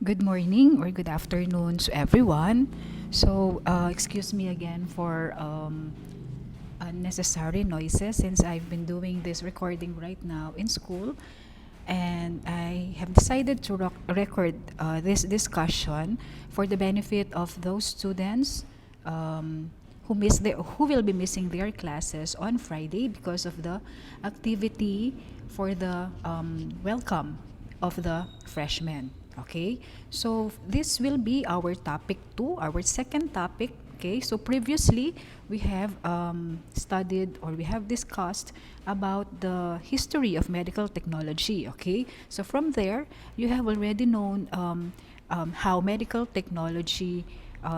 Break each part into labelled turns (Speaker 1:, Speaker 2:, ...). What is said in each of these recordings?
Speaker 1: Good morning or good afternoon to everyone. Excuse me again for unnecessary noises since I've been doing this recording right now in school, and I have decided to record this discussion for the benefit of those students who will be missing their classes on Friday because of the activity for the welcome of the freshmen. Okay, so this will be our topic two, our second topic. Okay, so previously we have studied or we have discussed about the history of medical technology. Okay, so from there you have already known how medical technology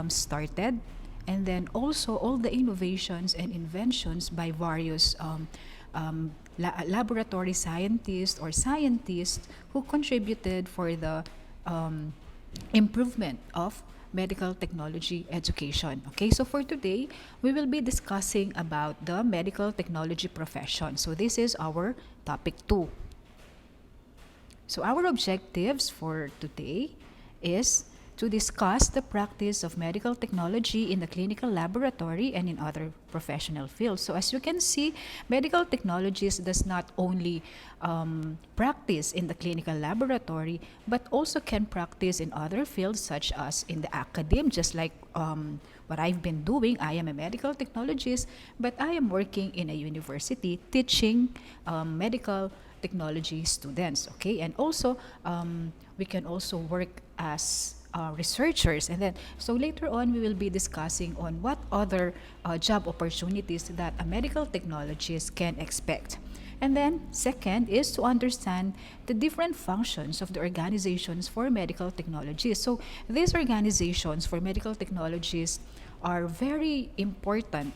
Speaker 1: started, and then also all the innovations and inventions by various laboratory scientists or scientists who contributed for the um, improvement of medical technology education. Okay, so for today, we will be discussing about the medical technology profession. So this is our topic two. So our objectives for today is to discuss the practice of medical technology in the clinical laboratory and in other professional fields. So as you can see, medical technologies does not only practice in the clinical laboratory, but also can practice in other fields such as in the academe, just like what I've been doing. I am a medical technologist, but I am working in a university teaching medical technology students. Okay, and also we can also work as researchers, and then so later on we will be discussing on what other job opportunities that a medical technologist can expect. And then second is to understand the different functions of the organizations for medical technologists. So these organizations for medical technologists are very important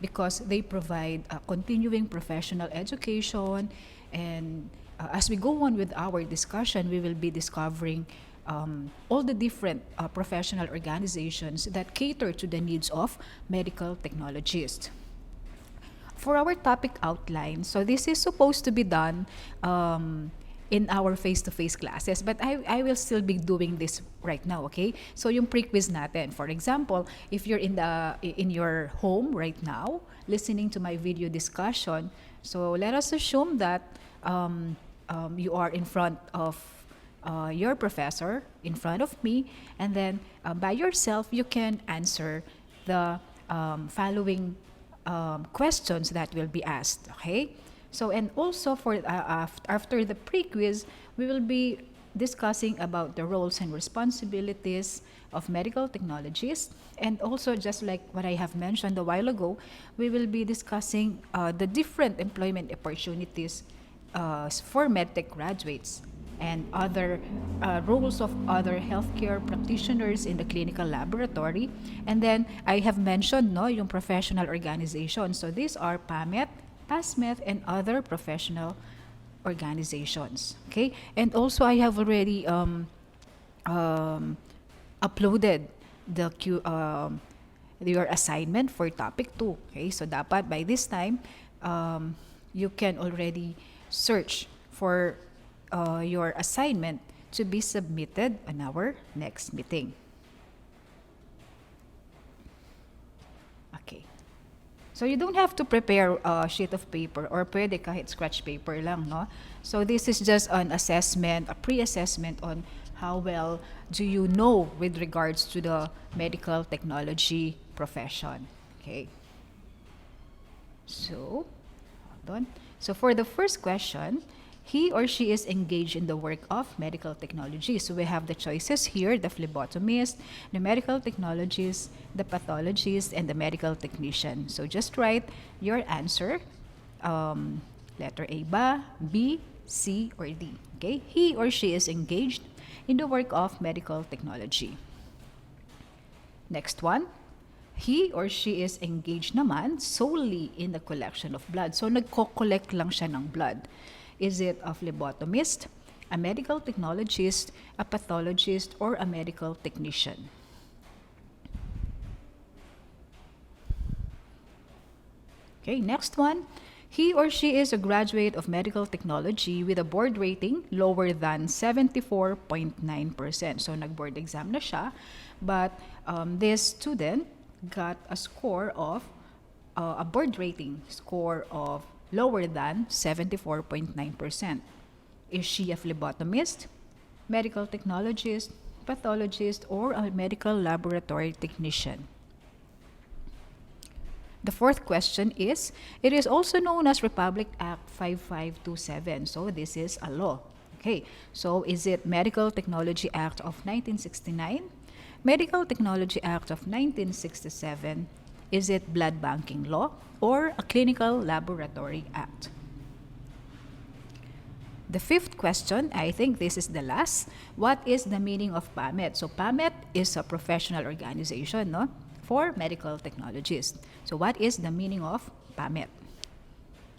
Speaker 1: because they provide continuing professional education. And as we go on with our discussion, we will be discovering all the different professional organizations that cater to the needs of medical technologists. For our topic outline, so this is supposed to be done in our face-to-face classes, but I will still be doing this right now, okay? So yung pre-quiz natin, for example, if you're in your home right now, listening to my video discussion, so let us assume that you are in front of your professor, in front of me, and then by yourself, you can answer the following questions that will be asked. Okay, so and also for after the pre-quiz, we will be discussing about the roles and responsibilities of medical technologists, and also just like what I have mentioned a while ago, we will be discussing the different employment opportunities for medtech graduates and other roles of other healthcare practitioners in the clinical laboratory. And then I have mentioned no yung professional organizations. So these are PAMET, PASMET, and other professional organizations. Okay, and also I have already um, uploaded the your assignment for topic 2. Okay, so dapat by this time you can already search for your assignment to be submitted on our next meeting. Okay. So you don't have to prepare a sheet of paper, or pwede kahit scratch paper lang, no? So this is just an assessment, a pre-assessment on how well do you know with regards to the medical technology profession. Okay. So, hold on. So for the first question, he or she is engaged in the work of medical technology. So we have the choices here: the phlebotomist, the medical technologist, the pathologist, and the medical technician. So just write your answer. Letter A ba, B, C, or D. Okay? He or she is engaged in the work of medical technology. Next one. He or she is engaged naman solely in the collection of blood. So nagko-collect lang siya ng blood. Is it a phlebotomist, a medical technologist, a pathologist, or a medical technician? Okay, next one. He or she is a graduate of medical technology with a board rating lower than 74.9%. So nag-board exam na siya, but this student got a score of a board rating score of lower than 74.9%. Is she a phlebotomist, medical technologist, pathologist, or a medical laboratory technician? The fourth question is, it is also known as Republic Act 5527. So this is a law. Okay, so is it Medical Technology Act of 1969? Medical Technology Act of 1967? Is it Blood Banking Law or a Clinical Laboratory Act? The fifth question, I think this is the last. What is the meaning of PAMET? So PAMET is a professional organization, no, for medical technologists. So what is the meaning of PAMET?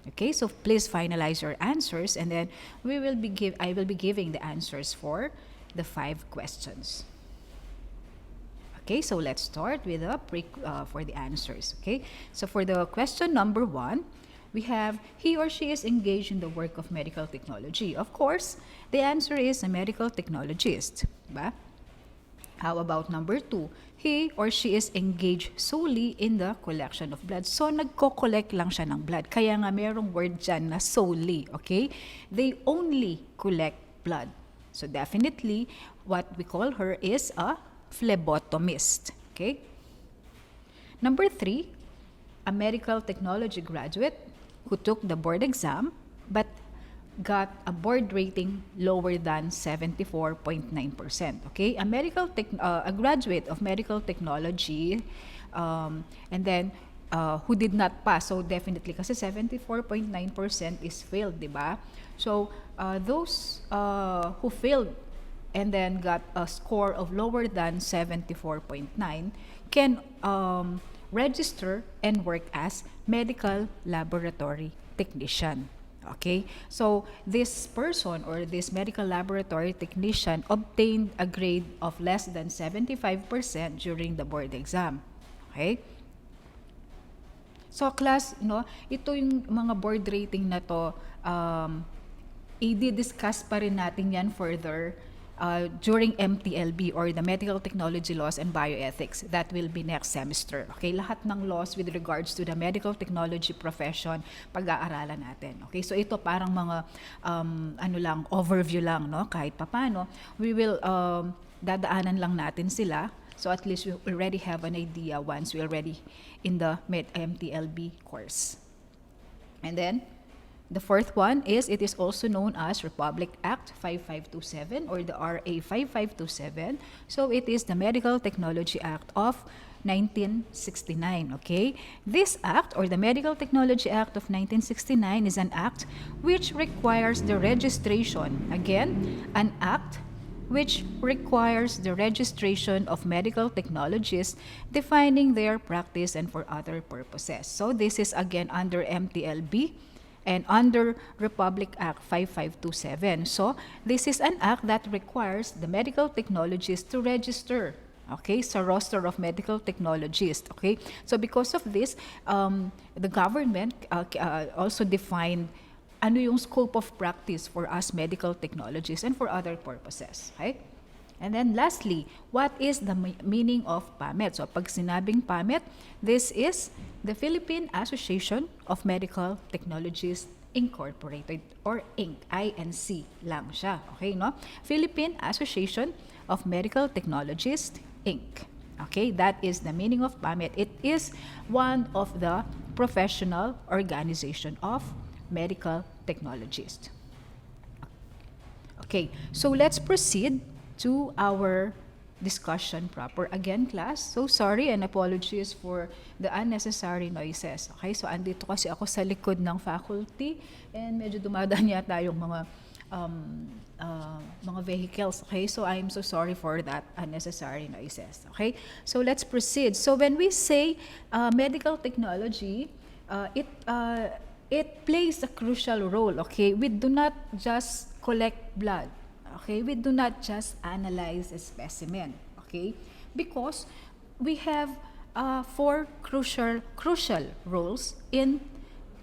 Speaker 1: Okay, so please finalize your answers, and then I will be giving the answers for the 5 questions. Okay, so let's start with for the answers. Okay, so for the question number 1, we have, he or she is engaged in the work of medical technology. Of course, the answer is a medical technologist. Ba? How about number 2? He or she is engaged solely in the collection of blood. So, nagko-collect lang siya ng blood. Kaya nga merong word dyan na solely, okay? They only collect blood. So, definitely, what we call her is a phlebotomist, okay? Number 3, a medical technology graduate who took the board exam but got a board rating lower than 74.9%. Okay, a graduate of medical technology, and then who did not pass. So definitely, kasi 74.9% is failed, di ba? So those who failed and then got a score of lower than 74.9 can register and work as medical laboratory technician. Okay, so this person or this medical laboratory technician obtained a grade of less than 75% during the board exam. Okay? So class, no, ito yung mga board rating na to, i-discuss pa rin natin yan further during MTLB or the Medical Technology Laws and Bioethics. That will be next semester. Okay, lahat ng laws with regards to the medical technology profession, pag-aaralan natin. Okay, so ito parang mga overview lang, no? Kahit papano, we will dadaanan lang natin sila. So at least we already have an idea once we already in the MTLB course. And then the fourth one is, it is also known as Republic Act 5527 or the RA 5527. So it is the Medical Technology Act of 1969. Okay, this act or the Medical Technology Act of 1969 is an act which requires the registration, again, an act which requires the registration of medical technologists, defining their practice and for other purposes. So this is again under MTLB and under Republic Act 5527. So this is an act that requires the medical technologists to register, okay, sa roster of medical technologists. Okay, so because of this, the government also defined ano yung scope of practice for us medical technologists and for other purposes. Okay? And then lastly, what is the meaning of PAMET? So pag sinabing PAMET, this is the Philippine Association of Medical Technologists Incorporated or Inc. INC lang siya. Okay, no? Philippine Association of Medical Technologists Inc. Okay, that is the meaning of PAMET. It is one of the professional organization of medical technologists. Okay, so let's proceed to our discussion proper. Again, class, so sorry and apologies for the unnecessary noises. Okay, so andito kasi ako sa likod ng faculty and medyo dumadaan yata yung mga vehicles. Okay, so I'm so sorry for that unnecessary noises. Okay, so let's proceed. So when we say medical technology, it plays a crucial role. Okay, we do not just collect blood. Okay, we do not just analyze a specimen. Okay, because we have 4 crucial roles in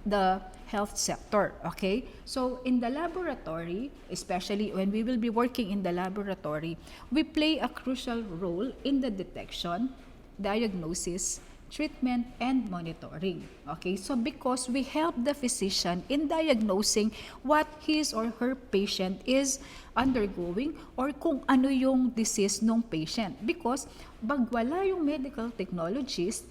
Speaker 1: the health sector. Okay, so in the laboratory, especially when we will be working in the laboratory, we play a crucial role in the detection, diagnosis, treatment, and monitoring. Okay, so because we help the physician in diagnosing what his or her patient is undergoing or kung ano yung disease ng patient. Because pag wala yung medical technologist,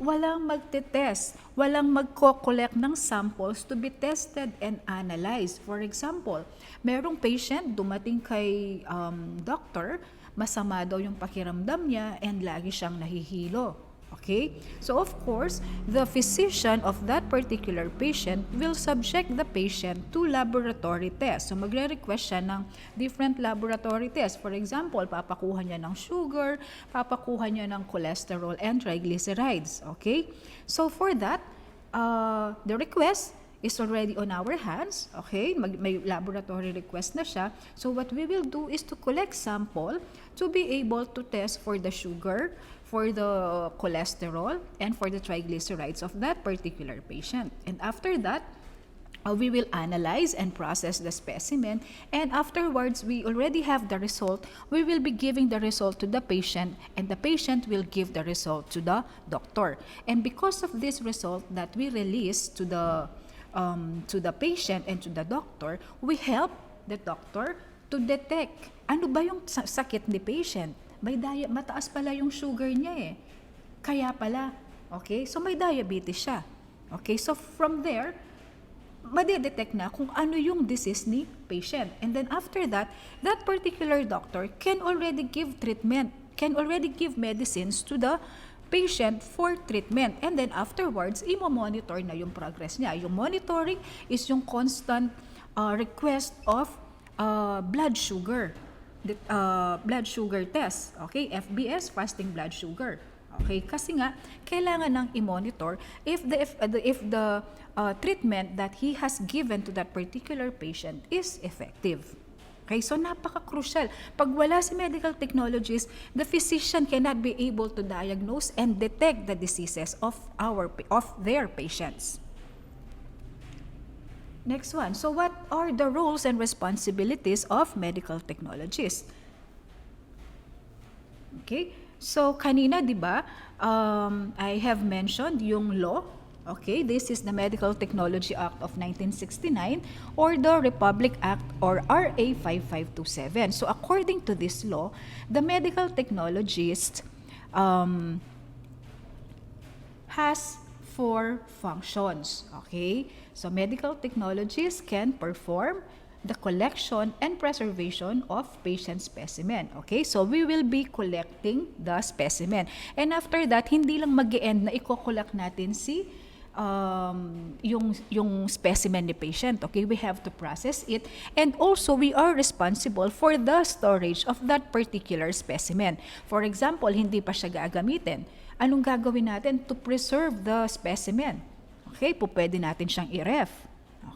Speaker 1: walang magte-test, walang magko-collect ng samples to be tested and analyzed. For example, merong patient dumating kay doctor, masama daw yung pakiramdam niya and lagi siyang nahihilo. Okay? So of course, the physician of that particular patient will subject the patient to laboratory tests. So magre-request siya ng different laboratory tests. For example, papakuha niya ng sugar, papakuha niya ng cholesterol and triglycerides. Okay? So for that, the request is already on our hands. Okay? May laboratory request na siya. So what we will do is to collect sample to be able to test for the sugar, for the cholesterol, and for the triglycerides of that particular patient. And after that, we will analyze and process the specimen, and afterwards we already have the result. We will be giving the result to the patient, and the patient will give the result to the doctor. And because of this result that we release to the patient and to the doctor, we help the doctor to detect ano ba yung sakit ni patient. Mataas pala yung sugar niya eh. Kaya pala. Okay? So may diabetes siya. Okay? So from there, madidetect na kung ano yung disease ni patient. And then after that, that particular doctor can already give treatment, can already give medicines to the patient for treatment. And then afterwards, imo-monitor na yung progress niya. Yung monitoring is yung constant request of blood sugar. Blood sugar test, okay? FBS, fasting blood sugar. Okay, kasi nga kailangan nang i-monitor if the treatment that he has given to that particular patient is effective. Okay, so napaka-crucial. Pag wala si medical technologies, the physician cannot be able to diagnose and detect the diseases of their patients. Next one. So what are the roles and responsibilities of medical technologists? Okay? So kanina, 'di ba? I have mentioned yung law. Okay? This is the Medical Technology Act of 1969 or the Republic Act or RA 5527. So according to this law, the medical technologist has 4 functions. Okay? So medical technologists can perform the collection and preservation of patient specimen. Okay? So we will be collecting the specimen. And after that, hindi lang mag-e-end na i-collect natin yung specimen ni patient. Okay? We have to process it. And also, we are responsible for the storage of that particular specimen. For example, hindi pa siya gagamitin. Anong gagawin natin to preserve the specimen? Okay, pwede natin siyang i-ref.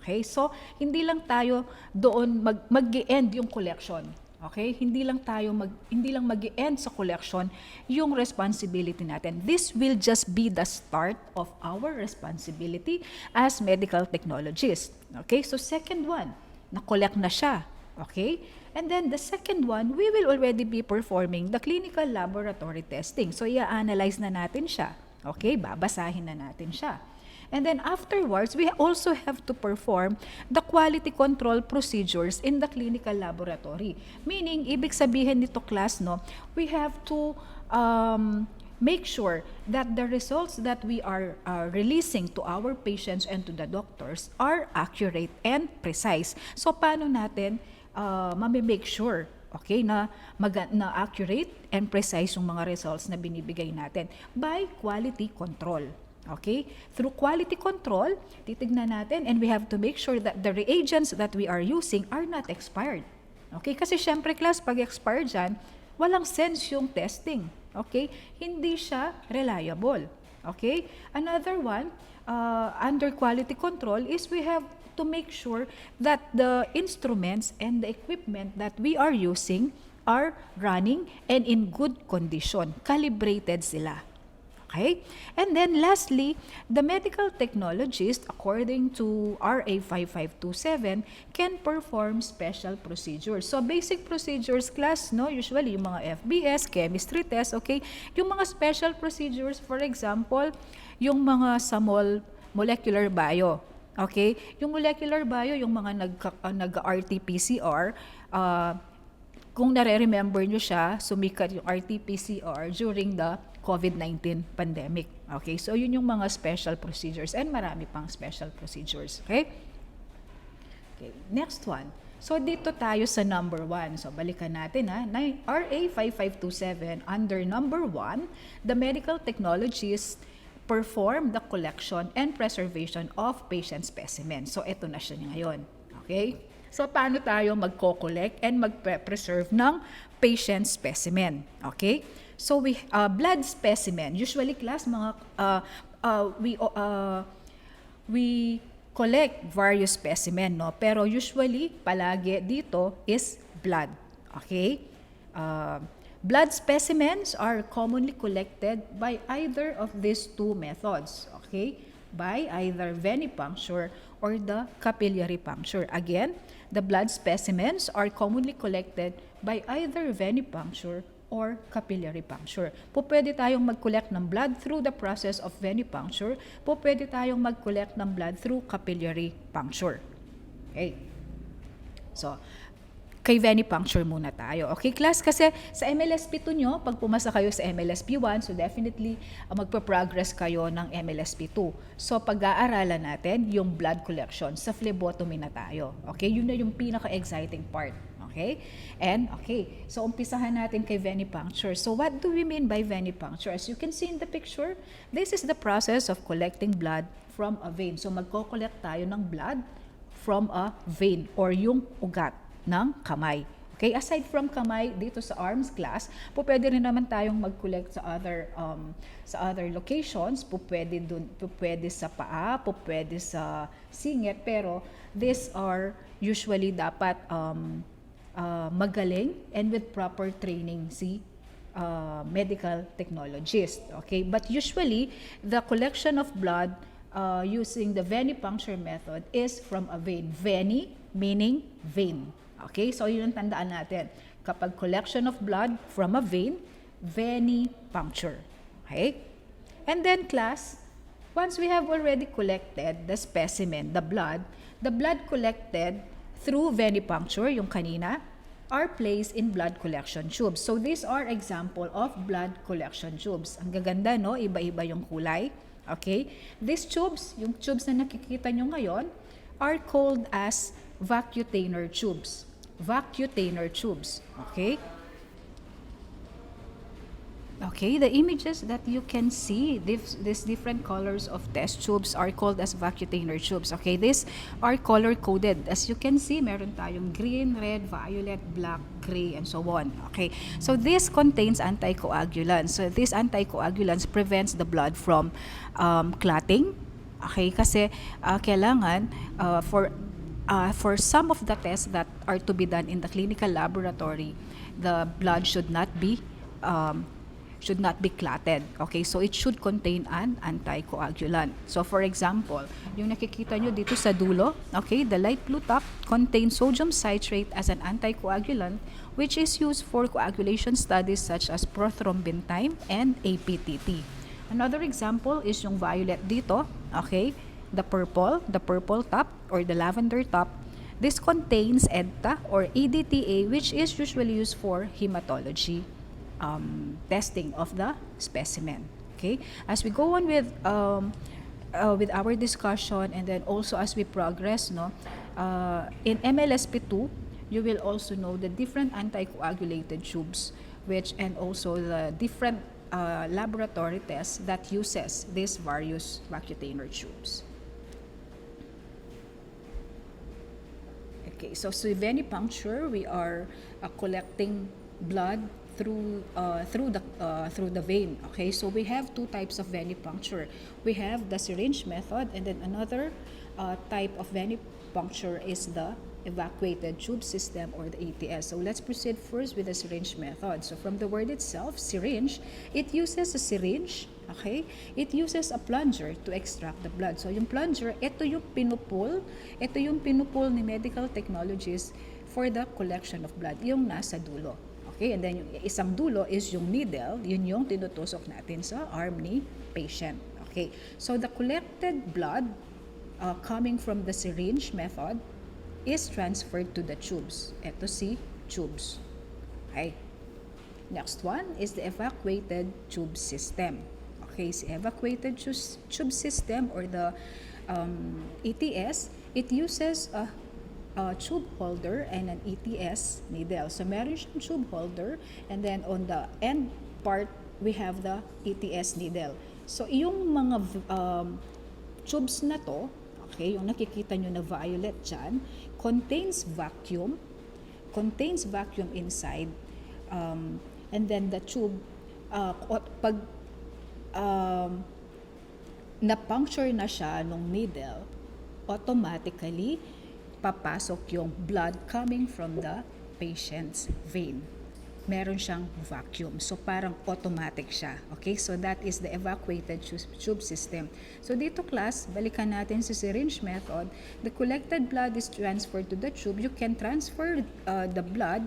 Speaker 1: Okay, so hindi lang tayo doon mag-e-end yung collection. Okay, hindi lang mag-e-end sa collection yung responsibility natin. This will just be the start of our responsibility as medical technologists. Okay, so second one, na-collect na siya. Okay? And then the second one, we will already be performing the clinical laboratory testing. So i-analyze na natin siya. Okay? Babasahin na natin siya. And then afterwards, we also have to perform the quality control procedures in the clinical laboratory. Meaning, ibig sabihin nito class, no, we have to make sure that the results that we are releasing to our patients and to the doctors are accurate and precise. So paano natin make sure, okay, na accurate and precise yung mga results na binibigay natin? By quality control. Okay? Through quality control, titignan natin and we have to make sure that the reagents that we are using are not expired. Okay? Kasi syempre class, pag expired dyan, walang sense yung testing. Okay? Hindi siya reliable. Okay? Another one, under quality control is we have to make sure that the instruments and the equipment that we are using are running and in good condition. Calibrated sila. Okay? And then lastly, the medical technologist, according to RA 5527, can perform special procedures. So basic procedures class, no, usually yung mga FBS, chemistry test, okay? Yung mga special procedures, for example, yung mga sa molecular bio, okay? Yung molecular bio, yung mga nag-RT-PCR, kung nare-remember nyo siya, sumikat yung RT-PCR during the COVID-19 pandemic. Okay, so yun yung mga special procedures and marami pang special procedures. Okay? Okay, next one. So dito tayo sa number 1. So balikan natin ha. RA 5527 under number 1, the medical technologists perform the collection and preservation of patient specimens. So ito na siya ngayon. Okay? So paano tayo magko-collect and mag-preserve ng patient specimen? Okay? So blood specimen, usually class mga we collect various specimen, no? Pero usually palagi dito is blood. Okay? Blood specimens are commonly collected by either of these two methods. Okay? By either venipuncture or the capillary puncture. Again, the blood specimens are commonly collected by either venipuncture or capillary puncture. Pwede tayong mag-collect ng blood through the process of venipuncture. Pwede tayong mag-collect ng blood through capillary puncture. Okay. So, kay venipuncture muna tayo. Okay, class? Kasi sa MLSP2 nyo, pag pumasa kayo sa MLSP1, so definitely magpa-progress kayo ng MLSP2. So, pag-aaralan natin yung blood collection. Sa phlebotomy na tayo. Okay, yun na yung pinaka-exciting part. Okay? And, okay, so umpisahan natin kay venipuncture. So, what do we mean by venipuncture? As you can see in the picture, this is the process of collecting blood from a vein. So, magko-collect tayo ng blood from a vein or yung ugat ng kamay. Okay, aside from kamay, dito sa arms class, pwede rin naman tayong mag-collect sa other locations, pwede sa paa, pwede sa singit, pero these are usually dapat magaling and with proper training si medical technologist. Okay, but usually the collection of blood using the venipuncture method is from a vein. Veni meaning vein. Okay, so yun ang tandaan natin. Kapag collection of blood from a vein, venipuncture. Okay? And then class, once we have already collected the specimen, the blood collected through venipuncture, yung kanina, are placed in blood collection tubes. So these are example of blood collection tubes. Ang gaganda, no? Iba-iba yung kulay. Okay? These tubes, yung tubes na nakikita nyo ngayon, are called as vacutainer tubes. Vacutainer tubes. Okay? Okay, the images that you can see, these different colors of test tubes are called as vacutainer tubes. Okay, these are color-coded. As you can see, meron tayong green, red, violet, black, gray, and so on. Okay, so this contains anticoagulants. So these anticoagulants prevents the blood from clotting. Okay, kasi kailangan for some of the tests that are to be done in the clinical laboratory, the blood should not be clotted. Okay, so it should contain an anticoagulant. So for example, yung nakikita nyo dito sa dulo, okay, the light blue top contains sodium citrate as an anticoagulant, which is used for coagulation studies such as prothrombin time and APTT. Another example is yung violet dito, okay, the purple top or the lavender top. This contains EDTA or EDTA, which is usually used for hematology testing of the specimen. Okay, as we go on with our discussion, and then also as we progress, in MLSP2, you will also know the different anticoagulated tubes, and also the different laboratory tests that uses these various vacutainer tubes. Okay, so venipuncture, we are collecting blood through the vein. Okay, so we have two types of venipuncture. We have the syringe method, and then another type of venipuncture is the evacuated tube system or the ATS. So let's proceed first with the syringe method. So from the word itself, syringe, it uses a syringe, okay? It uses a plunger to extract the blood. So yung plunger, ito yung pinupul ni medical technologists for the collection of blood, yung nasa dulo. Okay, and then yung isang dulo is yung needle, yun yung tinutusok natin sa arm ni patient. Okay, so the collected blood coming from the syringe method is transferred to the tubes. Ito si tubes. Okay. Next one is the evacuated tube system. Okay, si evacuated tube system or the ETS, it uses a tube holder and an ETS needle. So meron siyang tube holder and then on the end part, we have the ETS needle. So yung mga tubes na to, okay, yung nakikita nyo na violet dyan, contains vacuum inside, and then the tube, pag na-puncture na siya nung needle, automatically papasok yung blood coming from the patient's vein. Meron siyang vacuum. So, parang automatic siya. Okay? So, that is the evacuated tube system. So, dito class, balikan natin sa syringe method. The collected blood is transferred to the tube. You can transfer the blood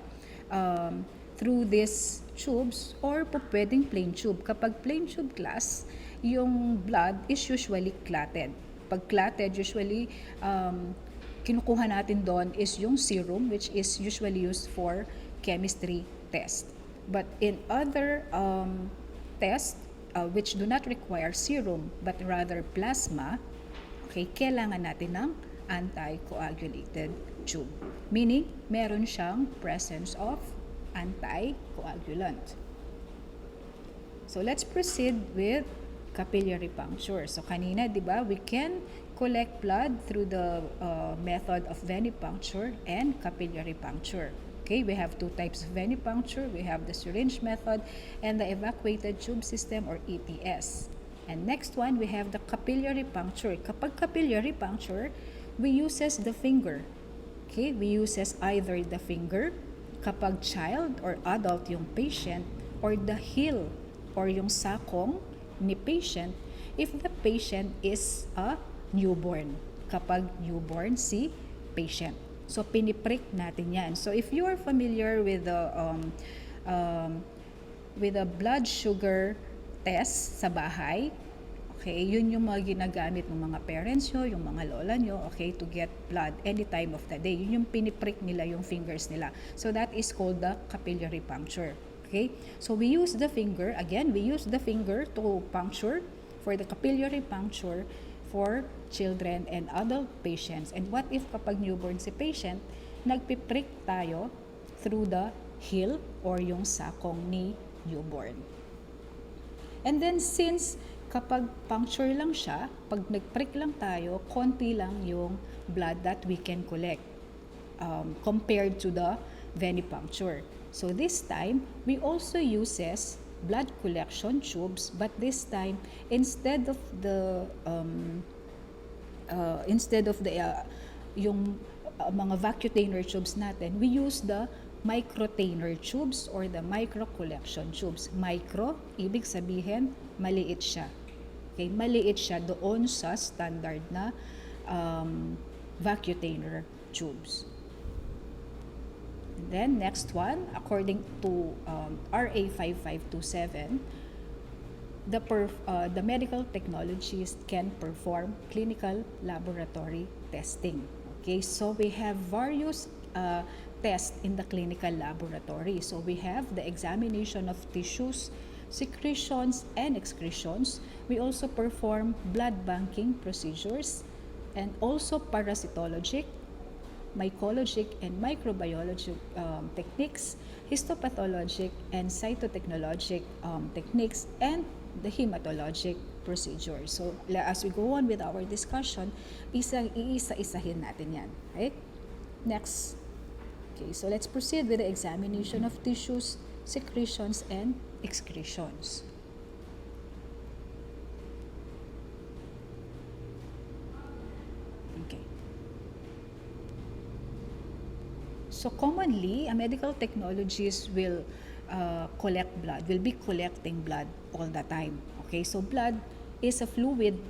Speaker 1: through these tubes or pwedeng plain tube. Kapag plain tube class, yung blood is usually clotted. Pag clotted, usually, kinukuha natin doon is yung serum, which is usually used for chemistry test. But in other tests, which do not require serum, but rather plasma, okay, kailangan natin ng anticoagulated tube. Meaning, meron siyang presence of anticoagulant. So, let's proceed with capillary puncture. So, kanina, di ba, we can collect blood through the method of venipuncture and capillary puncture. Okay, we have two types of venipuncture. We have the syringe method and the evacuated tube system or ETS. And next one, we have the capillary puncture. Kapag capillary puncture, we uses the finger. Okay, we uses either the finger, kapag child or adult yung patient, or the heel or yung sakong ni patient if the patient is a newborn. Kapag newborn si patient. So, piniprick natin yan. So, if you are familiar with the blood sugar test sa bahay, okay, yun yung mga ginagamit ng mga parents nyo, yung mga lola nyo, okay, to get blood any time of the day. Yun yung piniprick nila, yung fingers nila. So, that is called the capillary puncture. Okay? So, we use the finger. Again, we use the finger to puncture for the capillary puncture for children and adult patients. And what if kapag newborn si patient, nagpiprick tayo through the heel or yung sakong ni newborn. And then since kapag puncture lang siya, pag nagprick lang tayo, konti lang yung blood that we can collect compared to the venipuncture. So this time, we also uses blood collection tubes, but this time instead of the yung mga vacutainer tubes natin, we use the microtainer tubes or the micro collection tubes. Micro, ibig sabihin maliit siya. Okay, maliit siya doon sa standard na vacutainer tubes. And then next one, according to RA 5527, the medical technologists can perform clinical laboratory testing. Okay, so we have various tests in the clinical laboratory. So we have the examination of tissues, secretions, and excretions. We also perform blood banking procedures and also parasitologic, mycologic and microbiologic techniques, histopathologic and cytotechnologic techniques, and the hematologic procedure. So, as we go on with our discussion, iisa-isahin natin yan. Right? Next. Okay, so let's proceed with the examination of tissues, secretions, and excretions. Okay. So commonly, a medical technologist will collect blood, will be collecting blood all the time. Okay, so blood is a fluid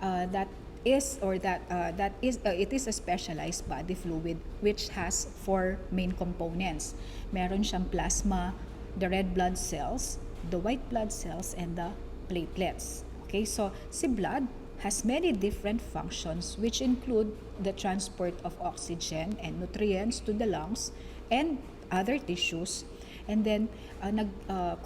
Speaker 1: that is or that is it is a specialized body fluid which has four main components. Meron siyang plasma, the red blood cells, the white blood cells, and the platelets. Okay, so si blood has many different functions which include the transport of oxygen and nutrients to the lungs and other tissues. And then,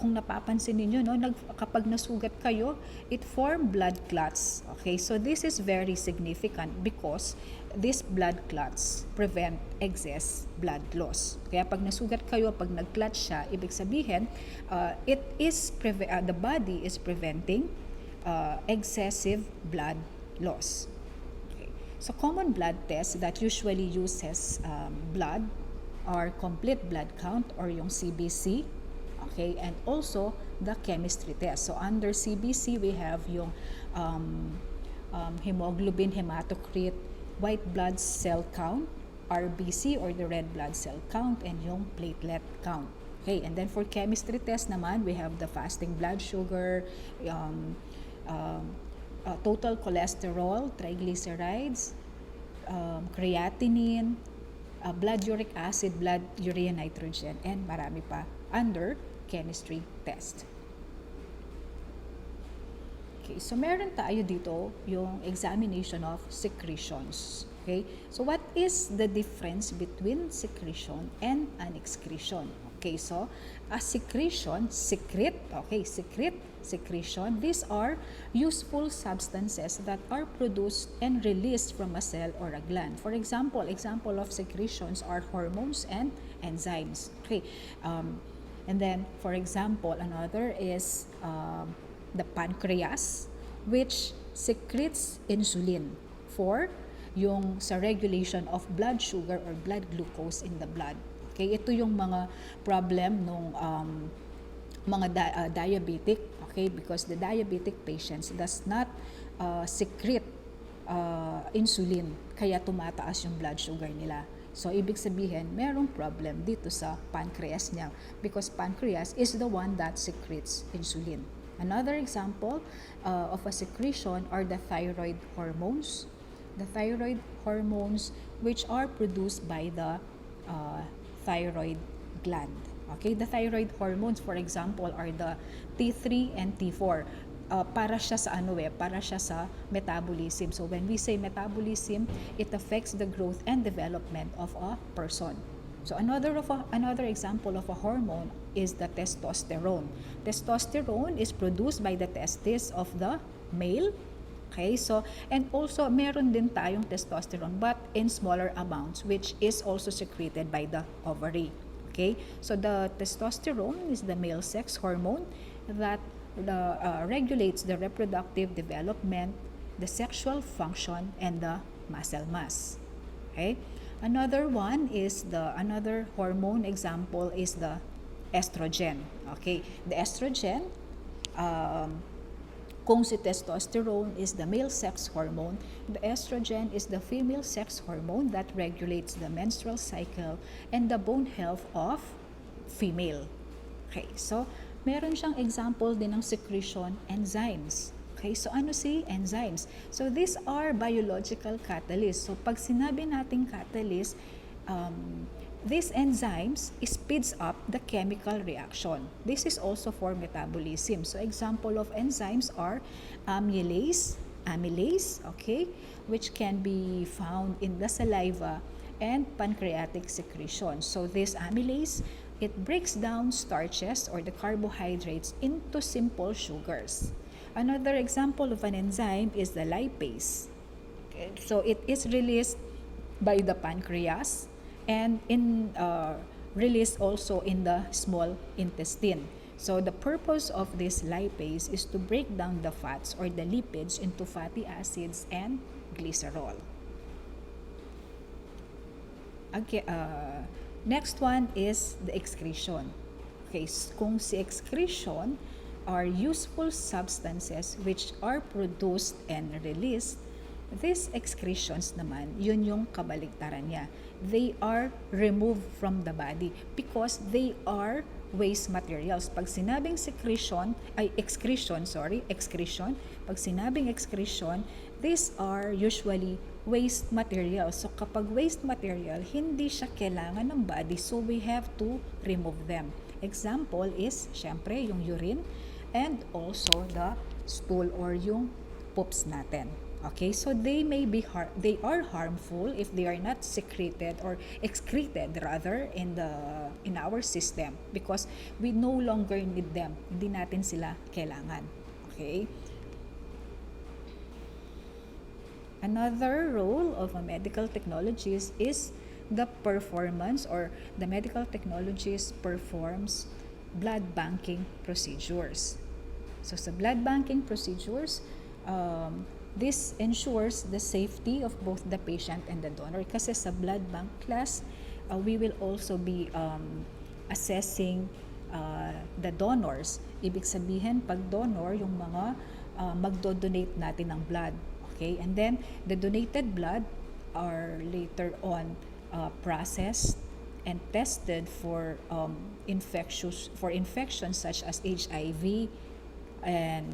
Speaker 1: kung napapansin ninyo, no, kapag nasugat kayo, it form blood clots. Okay, so this is very significant because these blood clots prevent excess blood loss. Kaya pag nasugat kayo, pag nag-clot siya, ibig sabihin, the body is preventing excessive blood loss. Okay. So common blood tests that usually uses blood are complete blood count or yung CBC, okay, and also the chemistry test. So under CBC, we have yung hemoglobin, hematocrit, white blood cell count, RBC or the red blood cell count, and yung platelet count. Okay, and then for chemistry test naman, we have the fasting blood sugar, total cholesterol, triglycerides, creatinine, blood uric acid, blood urea nitrogen, and marami pa under chemistry test. Okay, so meron tayo dito yung examination of secretions. Okay, so what is the difference between secretion and an excretion? Okay, so a secretion, secretion, these are useful substances that are produced and released from a cell or a gland. For example of secretions are hormones and enzymes. Okay, and then for example, another is the pancreas, which secretes insulin for yung sa regulation of blood sugar or blood glucose in the blood. Okay, ito yung mga problem nung mga diabetic, okay, because the diabetic patients does not secrete insulin, kaya tumataas yung blood sugar nila. So, ibig sabihin, merong problem dito sa pancreas niya because pancreas is the one that secretes insulin. Another example of a secretion are the thyroid hormones. The thyroid hormones which are produced by the thyroid gland. Okay, the thyroid hormones, for example, are the T3 and T4. Para siya sa metabolism. So when we say metabolism, it affects the growth and development of a person. So another example of a hormone is the testosterone. Testosterone is produced by the testes of the male. Okay, so, and also, meron din tayong testosterone but in smaller amounts which is also secreted by the ovary. Okay, so the testosterone is the male sex hormone that regulates the reproductive development, the sexual function, and the muscle mass. Okay, another hormone example is the estrogen. Okay, the estrogen, kung si testosterone is the male sex hormone, the estrogen is the female sex hormone that regulates the menstrual cycle and the bone health of female. Okay, so meron siyang example din ng secretion enzymes. Okay, so ano si enzymes? So these are biological catalysts. So pag sinabi nating catalyst, these enzymes speeds up the chemical reaction. This is also for metabolism. So example of enzymes are amylase, okay, which can be found in the saliva and pancreatic secretion. So this amylase, it breaks down starches or the carbohydrates into simple sugars. Another example of an enzyme is the lipase. Okay, so it is released by the pancreas and released also in the small intestine. So the purpose of this lipase is to break down the fats or the lipids into fatty acids and glycerol. Okay, next one is the excretion. Okay, kung si excretion are useful substances which are produced and released These excretions naman, yun yung kabaligtaran niya. They are removed from the body because they are waste materials. Pag sinabing excretion. Pag sinabing excretion, these are usually waste materials. So kapag waste material, hindi siya kailangan ng body, so we have to remove them. Example is, syempre, yung urine and also the stool or yung poops natin. Okay, so they are harmful if they are not secreted or excreted rather in our system because we no longer need them. Hindi natin sila kailangan. Okay? Another role of a medical technologies is the performance or the medical technologies performs blood banking procedures. So sa blood banking procedures, this ensures the safety of both the patient and the donor. Kasi sa blood bank class, we will also be assessing the donors. Ibig sabihin, pag donor, yung mga magdo-donate natin ng blood. Okay? And then, the donated blood are later on processed and tested for infections such as HIV, and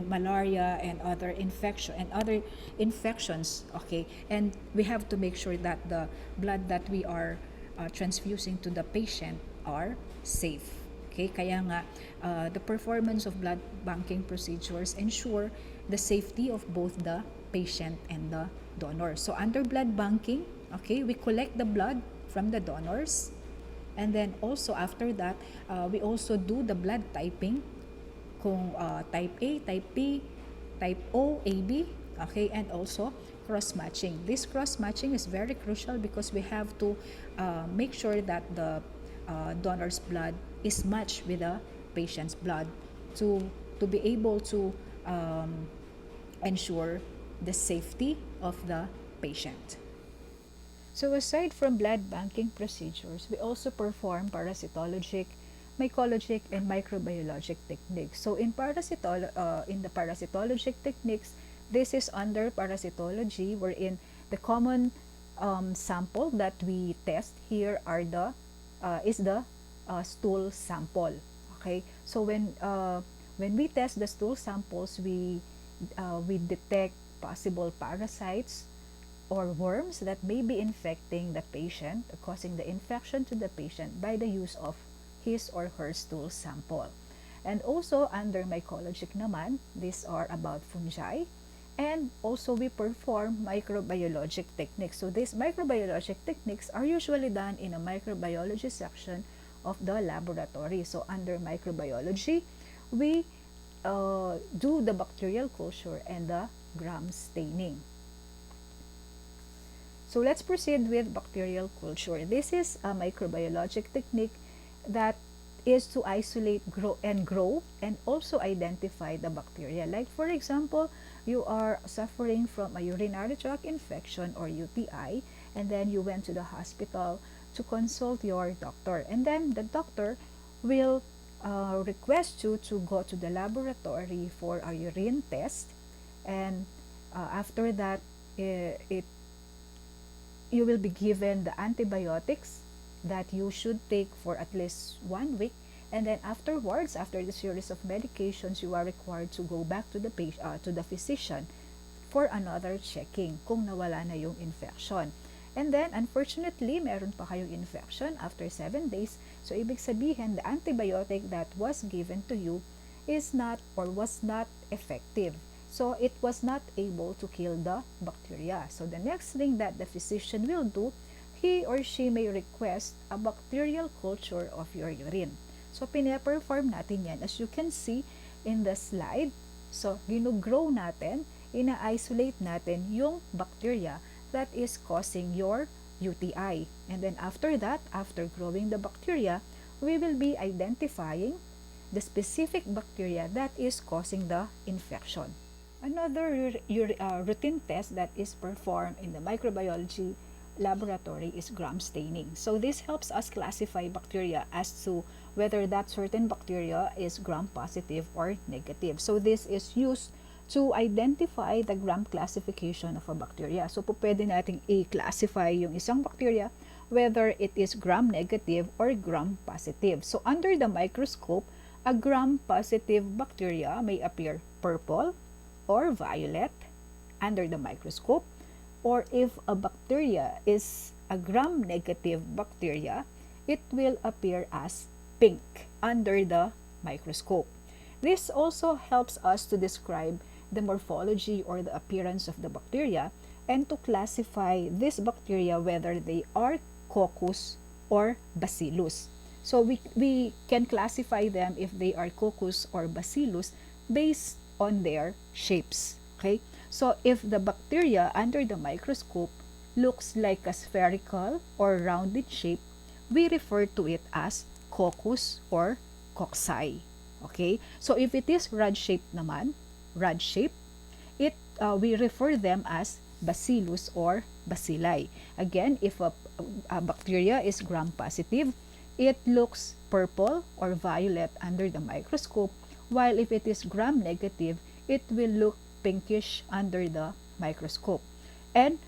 Speaker 1: malaria and other infections. Okay, and we have to make sure that the blood that we are transfusing to the patient are safe. Okay, kaya nga the performance of blood banking procedures ensure the safety of both the patient and the donor. So under blood banking, okay, we collect the blood from the donors, and then also after that we also do the blood typing kung type A, type B, type O, AB, okay, and also cross-matching. This cross-matching is very crucial because we have to make sure that the donor's blood is matched with the patient's blood to be able to ensure the safety of the patient. So aside from blood banking procedures, we also perform parasitologic, mycologic, and microbiologic techniques. So in the parasitologic techniques, this is under parasitology, wherein the common sample that we test here is the stool sample. Okay, so when we test the stool samples, we detect possible parasites or worms that may be infecting the patient, causing the infection to the patient by the use of his or her stool sample. And also under mycologic naman, these are about fungi, and also we perform microbiologic techniques. So these microbiologic techniques are usually done in a microbiology section of the laboratory. So under microbiology, we do the bacterial culture and the gram staining. So let's proceed with bacterial culture. This is a microbiologic technique that is to isolate, grow and also identify the bacteria. Like for example, you are suffering from a urinary tract infection or UTI, and then you went to the hospital to consult your doctor, and then the doctor will request you to go to the laboratory for a urine test, and after that you will be given the antibiotics that you should take for at least 1 week, and then afterwards, after the series of medications, you are required to go back to the physician for another checking kung nawala na yung infection. And then unfortunately, meron pa kayong infection after 7 days. So ibig sabihin, the antibiotic that was given to you is not or was not effective. So it was not able to kill the bacteria. So the next thing that the physician will do, he or she may request a bacterial culture of your urine. So pina-perform natin yan as you can see in the slide. So ginugrow natin, ina-isolate natin yung bacteria that is causing your UTI. And then after that, after growing the bacteria, we will be identifying the specific bacteria that is causing the infection. Another routine test that is performed in the microbiology laboratory is gram staining. So this helps us classify bacteria as to whether that certain bacteria is gram positive or negative. So this is used to identify the gram classification of a bacteria. So po pwede nating i-classify yung isang bacteria whether it is gram negative or gram positive. So under the microscope, a gram positive bacteria may appear purple or violet under the microscope, or if a bacteria is a gram negative bacteria, it will appear as pink under the microscope. This also helps us to describe the morphology or the appearance of the bacteria and to classify this bacteria whether they are coccus or bacillus. So we can classify them if they are coccus or bacillus based on their shapes. Okay? So if the bacteria under the microscope looks like a spherical or rounded shape, we refer to it as coccus or cocci. Okay? So if it is rod-shaped naman, rod-shaped, we refer them as bacillus or bacilli. Again, if a bacteria is gram-positive, it looks purple or violet under the microscope, while if it is gram-negative, it will look pinkish under the microscope. And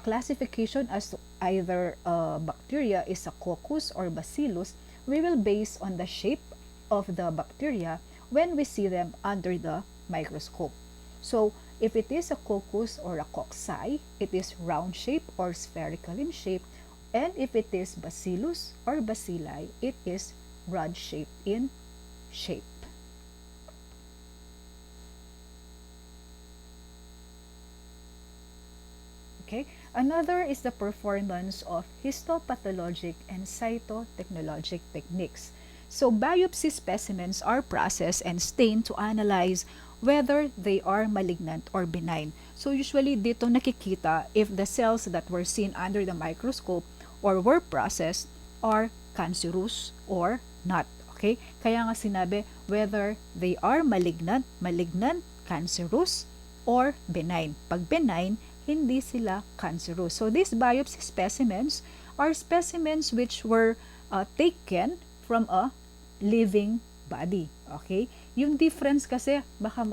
Speaker 1: classification as to either bacteria is a coccus or bacillus, we will base on the shape of the bacteria when we see them under the microscope. So if it is a coccus or a cocci, it is round shape or spherical in shape, and if it is bacillus or bacilli, it is rod shaped in shape. Okay. Another is the performance of histopathologic and cytotechnologic techniques. So biopsy specimens are processed and stained to analyze whether they are malignant or benign. So usually dito nakikita if the cells that were seen under the microscope or were processed are cancerous or not. Okay? Kaya nga sinabi whether they are malignant, cancerous, or benign. Pag benign, hindi sila cancerous. So these biopsy specimens are specimens which were taken from a living body. Okay? Yung difference kasi, baka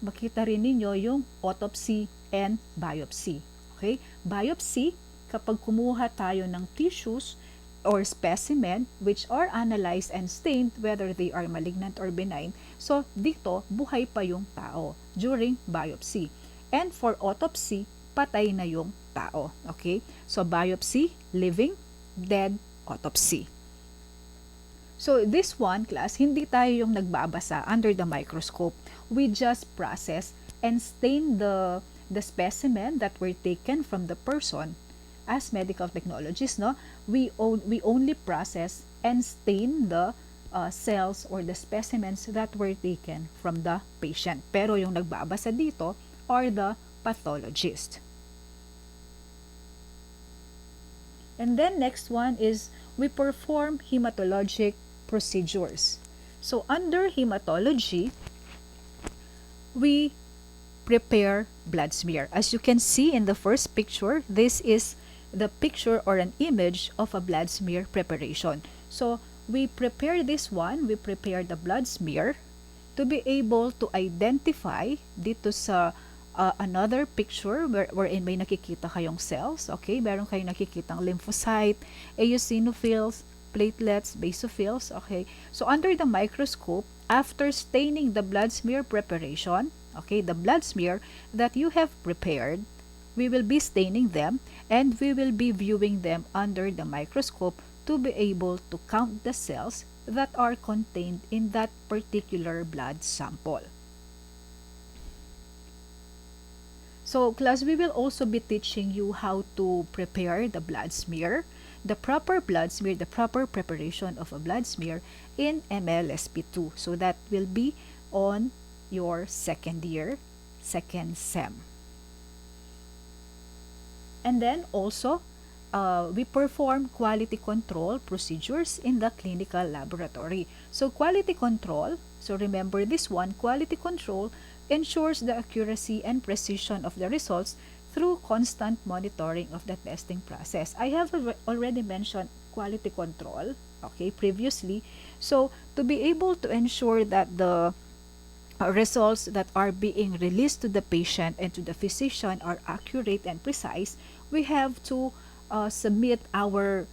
Speaker 1: makita rin ninyo yung autopsy and biopsy. Okay? Biopsy, kapag kumuha tayo ng tissues or specimen which are analyzed and stained whether they are malignant or benign. So, dito, buhay pa yung tao during biopsy. And for autopsy, patay na yung tao. Okay? So, biopsy, living, dead, autopsy. So, this one class, hindi tayo yung nagbabasa under the microscope. We just process and stain the specimen that were taken from the person. As medical technologists, no, we only process and stain the cells or the specimens that were taken from the patient. Pero yung nagbabasa dito are the pathologist. And then next one is we perform hematologic procedures. So under hematology, we prepare blood smear. As you can see in the first picture, this is the picture or an image of a blood smear preparation. So we prepare this one, we prepare the blood smear to be able to identify dito sa another picture wherein may nakikita kayong cells. Okay, meron kayong nakikitang lymphocyte, eosinophils, platelets, basophils. Okay, so under the microscope, after staining the blood smear preparation, okay, the blood smear that you have prepared, we will be staining them and we will be viewing them under the microscope to be able to count the cells that are contained in that particular blood sample. So class, we will also be teaching you how to prepare the blood smear, the proper blood smear, the proper preparation of a blood smear in MLSP2. So that will be on your second year, second SEM. And then also, we perform quality control procedures in the clinical laboratory. So quality control, so remember this one, quality control ensures the accuracy and precision of the results through constant monitoring of the testing process. I have already mentioned quality control, okay, previously. So to be able to ensure that the results that are being released to the patient and to the physician are accurate and precise, we have to submit our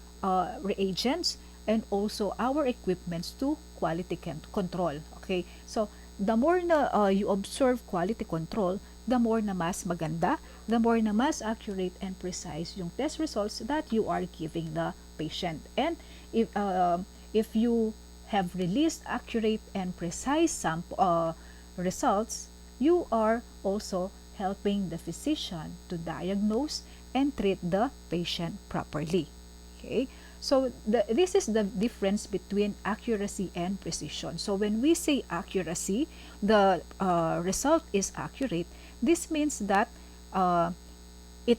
Speaker 1: reagents and also our equipments to quality control. Okay, so the more na you observe quality control, the more na mas maganda, the more na mas accurate and precise yung test results that you are giving the patient. And if you have released accurate and precise results, you are also helping the physician to diagnose and treat the patient properly. Okay, so this is the difference between accuracy and precision. So when we say accuracy, the result is accurate. This means that it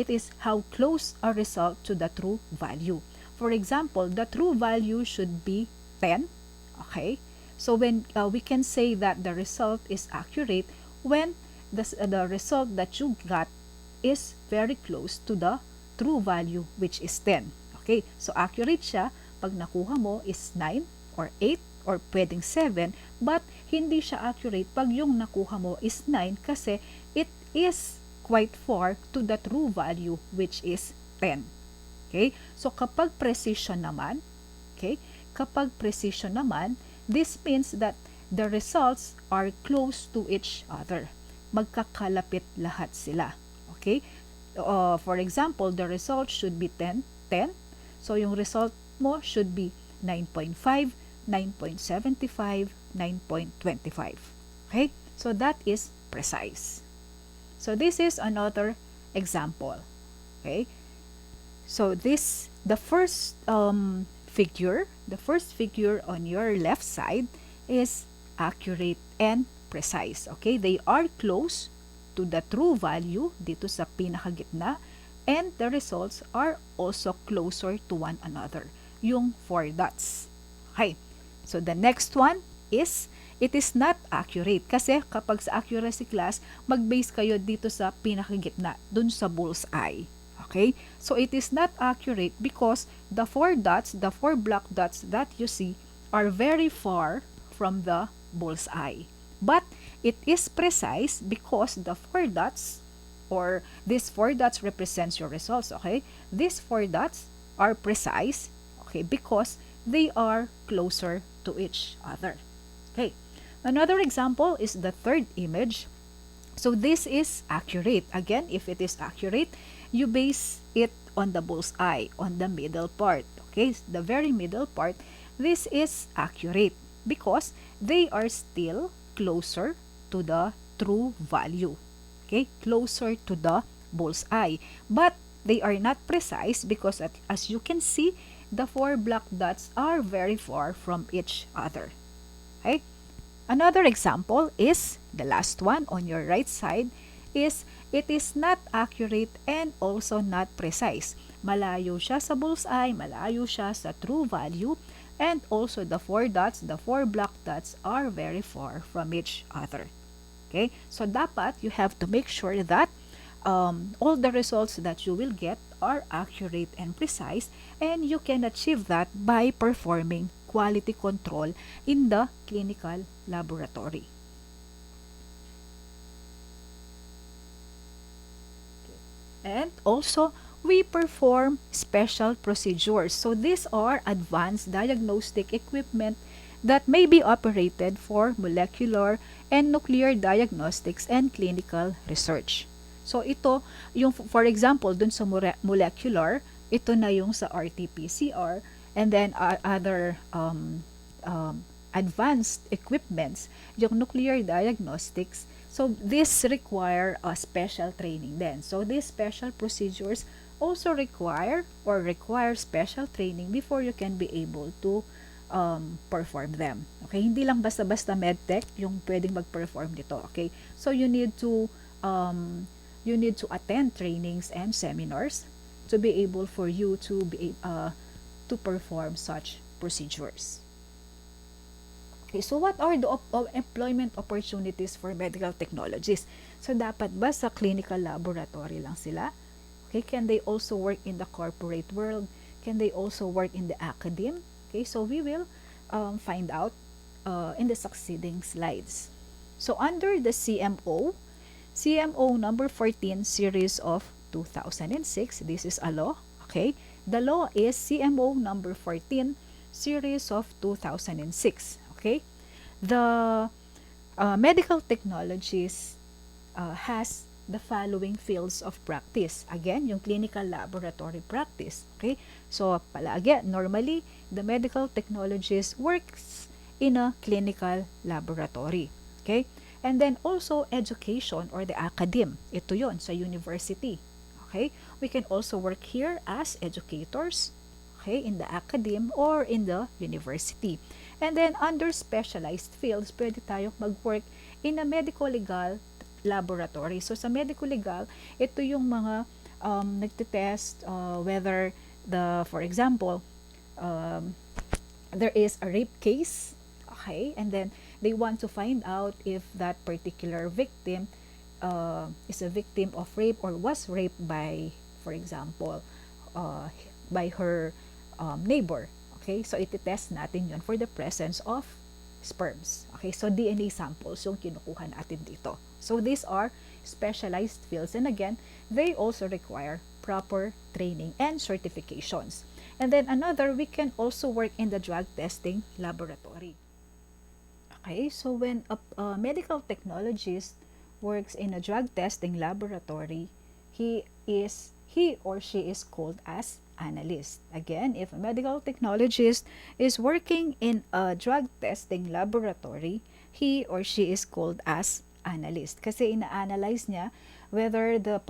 Speaker 1: is how close a result to the true value. For example, the true value should be 10. Okay, so when we can say that the result is accurate when the result that you got is very close to the true value, which is 10. Okay, so accurate siya pag nakuha mo is 9 or 8 or pwedeng 7, but hindi siya accurate pag yung nakuha mo is 9 kasi it is quite far to the true value, which is 10. Okay, so kapag precision naman, this means that the results are close to each other. Magkakalapit lahat sila. Okay? For example, the result should be 10, 10. So, yung result mo should be 9.5, 9.75, 9.25. Okay? So, that is precise. So, this is another example. Okay? So, the first figure on your left side is accurate and precise. Okay, they are close to the true value dito sa pinakagitna, and the results are also closer to one another, yung 4 dots. Okay, so the next one is it is not accurate kasi kapag sa accuracy class, mag-base kayo dito sa pinakagitna, dun sa bullseye. Okay, so it is not accurate because the 4 dots, the 4 black dots that you see are very far from the bullseye. But it is precise because the 4 dots, or these 4 dots represents your results. Okay, these 4 dots are precise, okay, because they are closer to each other. Okay, another example is the third image. So this is accurate. Again, if it is accurate, you base it on the bullseye, on the middle part. Okay, the very middle part, this is accurate because they are still closer to the true value. Okay, closer to the bullseye. But they are not precise because as you can see, the 4 black dots are very far from each other. Okay, another example is the last one on your right side is it is not accurate and also not precise. Malayo siya sa bullseye, malayo siya sa true value, and also the 4 dots, the 4 black dots are very far from each other. Okay, so dapat you have to make sure that all the results that you will get are accurate and precise, and you can achieve that by performing quality control in the clinical laboratory. And also, we perform special procedures. So these are advanced diagnostic equipment that may be operated for molecular and nuclear diagnostics and clinical research. So ito, yung for example, dun sa molecular, ito na yung sa RT-PCR, and then other advanced equipments, yung nuclear diagnostics. So this require a special training then. So these special procedures also require special training before you can be able to perform them. Okay, hindi lang basta-basta medtech yung pwedeng mag-perform nito. Okay, so you need to attend trainings and seminars to be able for you to be to perform such procedures. Okay, so what are the employment opportunities for medical technologists? So dapat ba sa clinical laboratory lang sila? Okay, can they also work in the corporate world? Can they also work in the academe? Okay, so we will find out in the succeeding slides. So under the CMO number 14 series of 2006, this is a law, okay? The law is CMO number 14 series of 2006, okay? The medical technologies has the following fields of practice. Again, yung clinical laboratory practice. Okay? So, palagi, normally, the medical technologist works in a clinical laboratory. Okay? And then also education or the academe. Ito yon sa university. Okay? We can also work here as educators, okay, in the academe or in the university. And then under specialized fields, pwede tayong mag-work in a medico-legal laboratory. So sa medico-legal, ito yung mga nagtitest whether for example, um, there is a rape case, okay, and then they want to find out if that particular victim is a victim of rape or was raped by, for example, uh, by her neighbor. Okay, so iti-test natin yon for the presence of sperms. Okay, so DNA samples yung kinukuha natin dito. So these are specialized fields, and again, they also require proper training and certifications. And then another, we can also work in the drug testing laboratory. Okay, so when a medical technologist works in a drug testing laboratory, he or she is called as analyst. Again, if a medical technologist is working in a drug testing laboratory, he or she is called as analyst. Kasi ina-analyze niya whether the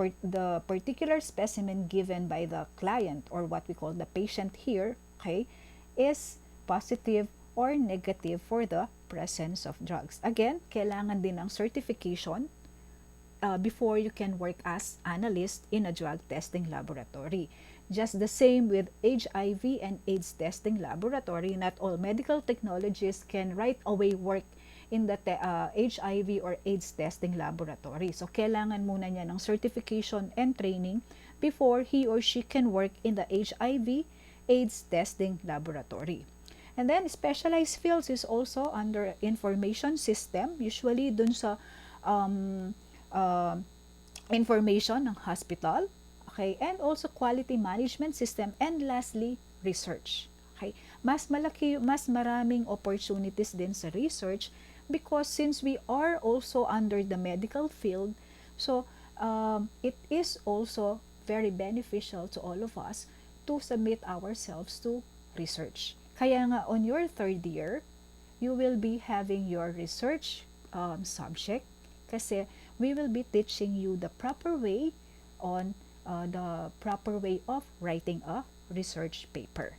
Speaker 1: particular specimen given by the client or what we call the patient here, okay, is positive or negative for the presence of drugs. Again, kailangan din ng certification before you can work as analyst in a drug testing laboratory. Just the same with HIV and AIDS testing laboratory, not all medical technologists can right away work in the HIV or AIDS testing laboratory. So, kailangan muna niya ng certification and training before he or she can work in the HIV AIDS testing laboratory. And then, specialized fields is also under information system, usually dun sa information ng hospital, okay, and also quality management system, and lastly, research. Okay, mas maraming opportunities din sa research because since we are also under the medical field, so it is also very beneficial to all of us to submit ourselves to research. Kaya nga on your third year, you will be having your research subject kasi we will be teaching you the proper way of writing a research paper.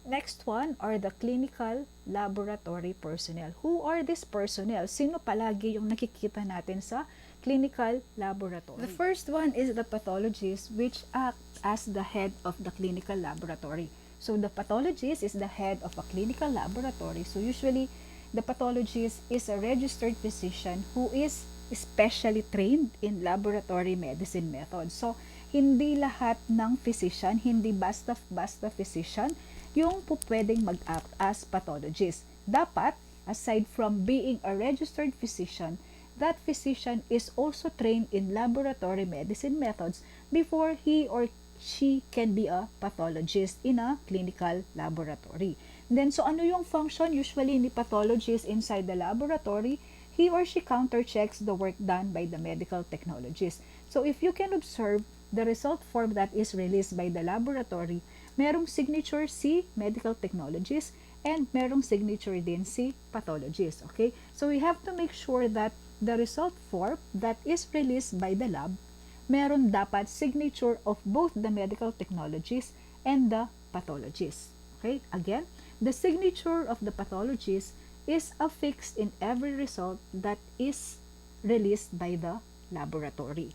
Speaker 1: Next one are the clinical laboratory personnel. Who are these personnel? Sino palagi yung nakikita natin sa clinical laboratory? The first one is the pathologist, which acts as the head of the clinical laboratory. So the pathologist is the head of a clinical laboratory. So usually, the pathologist is a registered physician who is specially trained in laboratory medicine methods. So, hindi lahat ng physician, hindi basta physician, yung pwedeng mag-act as pathologist. Dapat, aside from being a registered physician, that physician is also trained in laboratory medicine methods before he or she can be a pathologist in a clinical laboratory. Then, so ano yung function usually ni pathologist inside the laboratory? He or she counter-checks the work done by the medical technologist. So, if you can observe the result form that is released by the laboratory, merong signature si medical technologist and merong signature din si pathologist. Okay? So, we have to make sure that the result form that is released by the lab, meron dapat signature of both the medical technologist and the pathologist. Okay? Again, the signature of the pathologist is affixed in every result that is released by the laboratory.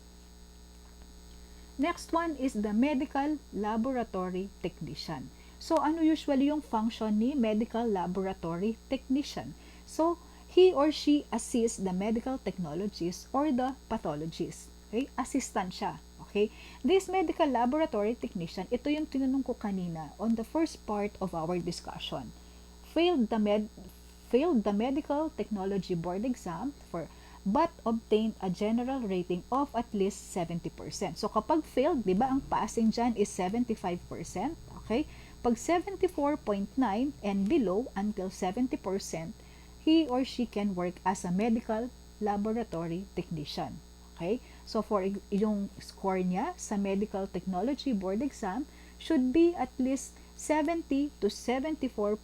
Speaker 1: Next one is the medical laboratory technician. So, ano usually yung function ni medical laboratory technician? So, he or she assists the medical technologist or the pathologist. Okay? Assistant siya. Okay? This medical laboratory technician, ito yung tinanong ko kanina on the first part of our discussion. failed the medical technology board exam but obtained a general rating of at least 70%. So kapag failed, 'di ba, ang passing diyan is 75%, okay? Pag 74.9 and below until 70%, he or she can work as a medical laboratory technician. Okay? So for yung score niya sa medical technology board exam should be at least 70 to 74.9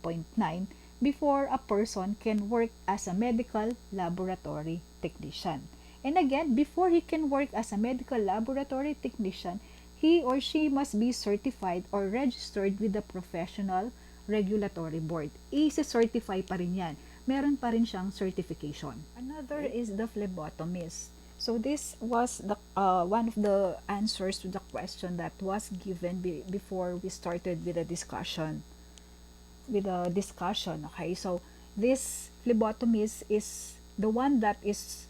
Speaker 1: before a person can work as a medical laboratory technician. And again, before he can work as a medical laboratory technician, he or she must be certified or registered with the Professional Regulatory Board. I-certify pa rin yan. Meron pa rin siyang certification. Another is the phlebotomist. So this was the one of the answers to the question that was given before we started with the discussion. Okay, so this phlebotomist is the one that is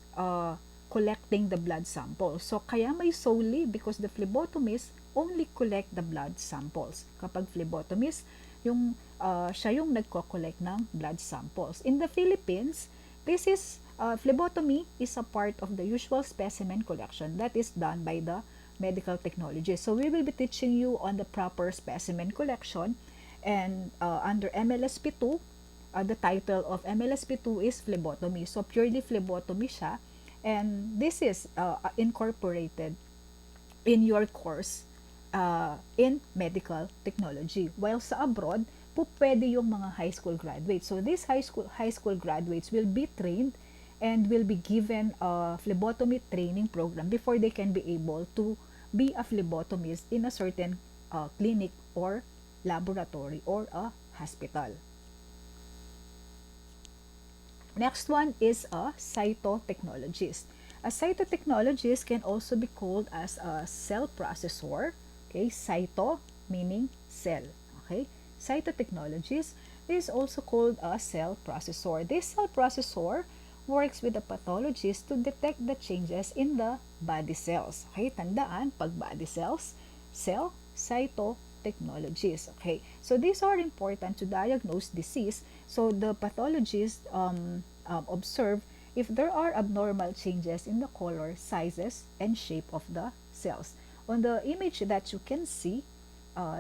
Speaker 1: collecting the blood sample. So kaya may solely because the phlebotomist only collect the blood samples. Kapag phlebotomist, yung siya yung nagko-collect ng blood samples. In the Philippines, this is phlebotomy is a part of the usual specimen collection that is done by the medical technology. So we will be teaching you on the proper specimen collection, and under MLSP2, the title of MLSP2 is phlebotomy. So purely phlebotomy siya, and this is incorporated in your course in medical technology. While sa abroad, pwede yung mga high school graduates. So these high school graduates will be trained and will be given a phlebotomy training program before they can be able to be a phlebotomist in a certain clinic or laboratory or a hospital. Next one is a cytotechnologist. A cytotechnologist can also be called as a cell processor. Okay, cyto meaning cell. Okay, cytotechnologist is also called a cell processor. This cell processor works with the pathologist to detect the changes in the body cells. Okay, tandaan, pag body cells, cell, cytotechnologist. Okay, so these are important to diagnose disease. So the pathologist observe if there are abnormal changes in the color, sizes, and shape of the cells. On the image that you can see,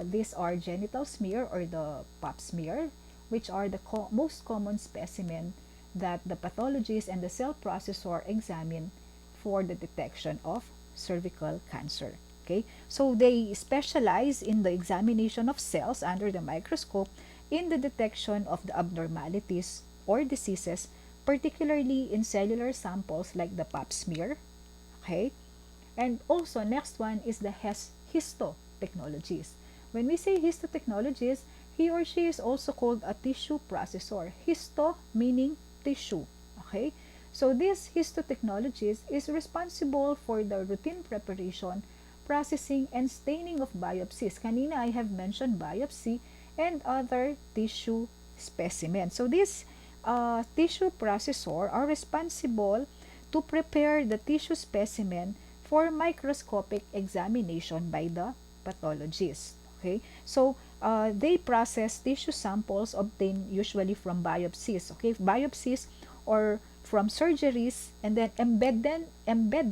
Speaker 1: these are genital smear or the pap smear, which are the most common specimen that the pathologist and the cell processor examine for the detection of cervical cancer. Okay, so they specialize in the examination of cells under the microscope in the detection of the abnormalities or diseases, particularly in cellular samples like the pap smear. Okay, and also next one is the histotechnologist. When we say histotechnologist, he or she is also called a tissue processor. Histo meaning tissue. Okay, so this histotechnologist is responsible for the routine preparation, processing, and staining of biopsies. Kanina I have mentioned biopsy and other tissue specimens. So this tissue processor are responsible to prepare the tissue specimen for microscopic examination by the pathologist. Okay, so they process tissue samples obtained usually from biopsies. Okay, biopsies or from surgeries, and then embed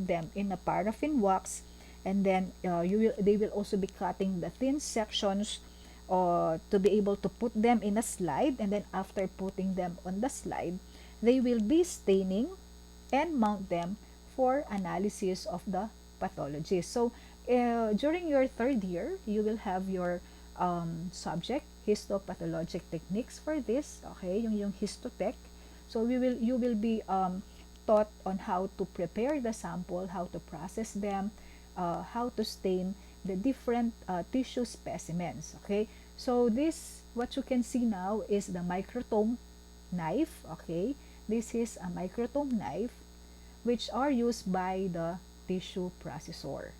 Speaker 1: them in a paraffin wax, and then they will also be cutting the thin sections to be able to put them in a slide, and then after putting them on the slide, they will be staining and mount them for analysis of the pathologist. So during your third year, you will have your subject histopathologic techniques for this. Okay, yung histotech. So you will be taught on how to prepare the sample, how to process them, how to stain the different tissue specimens. Okay, so this, what you can see now, is the microtome knife. Okay, this is a microtome knife which are used by the tissue processor.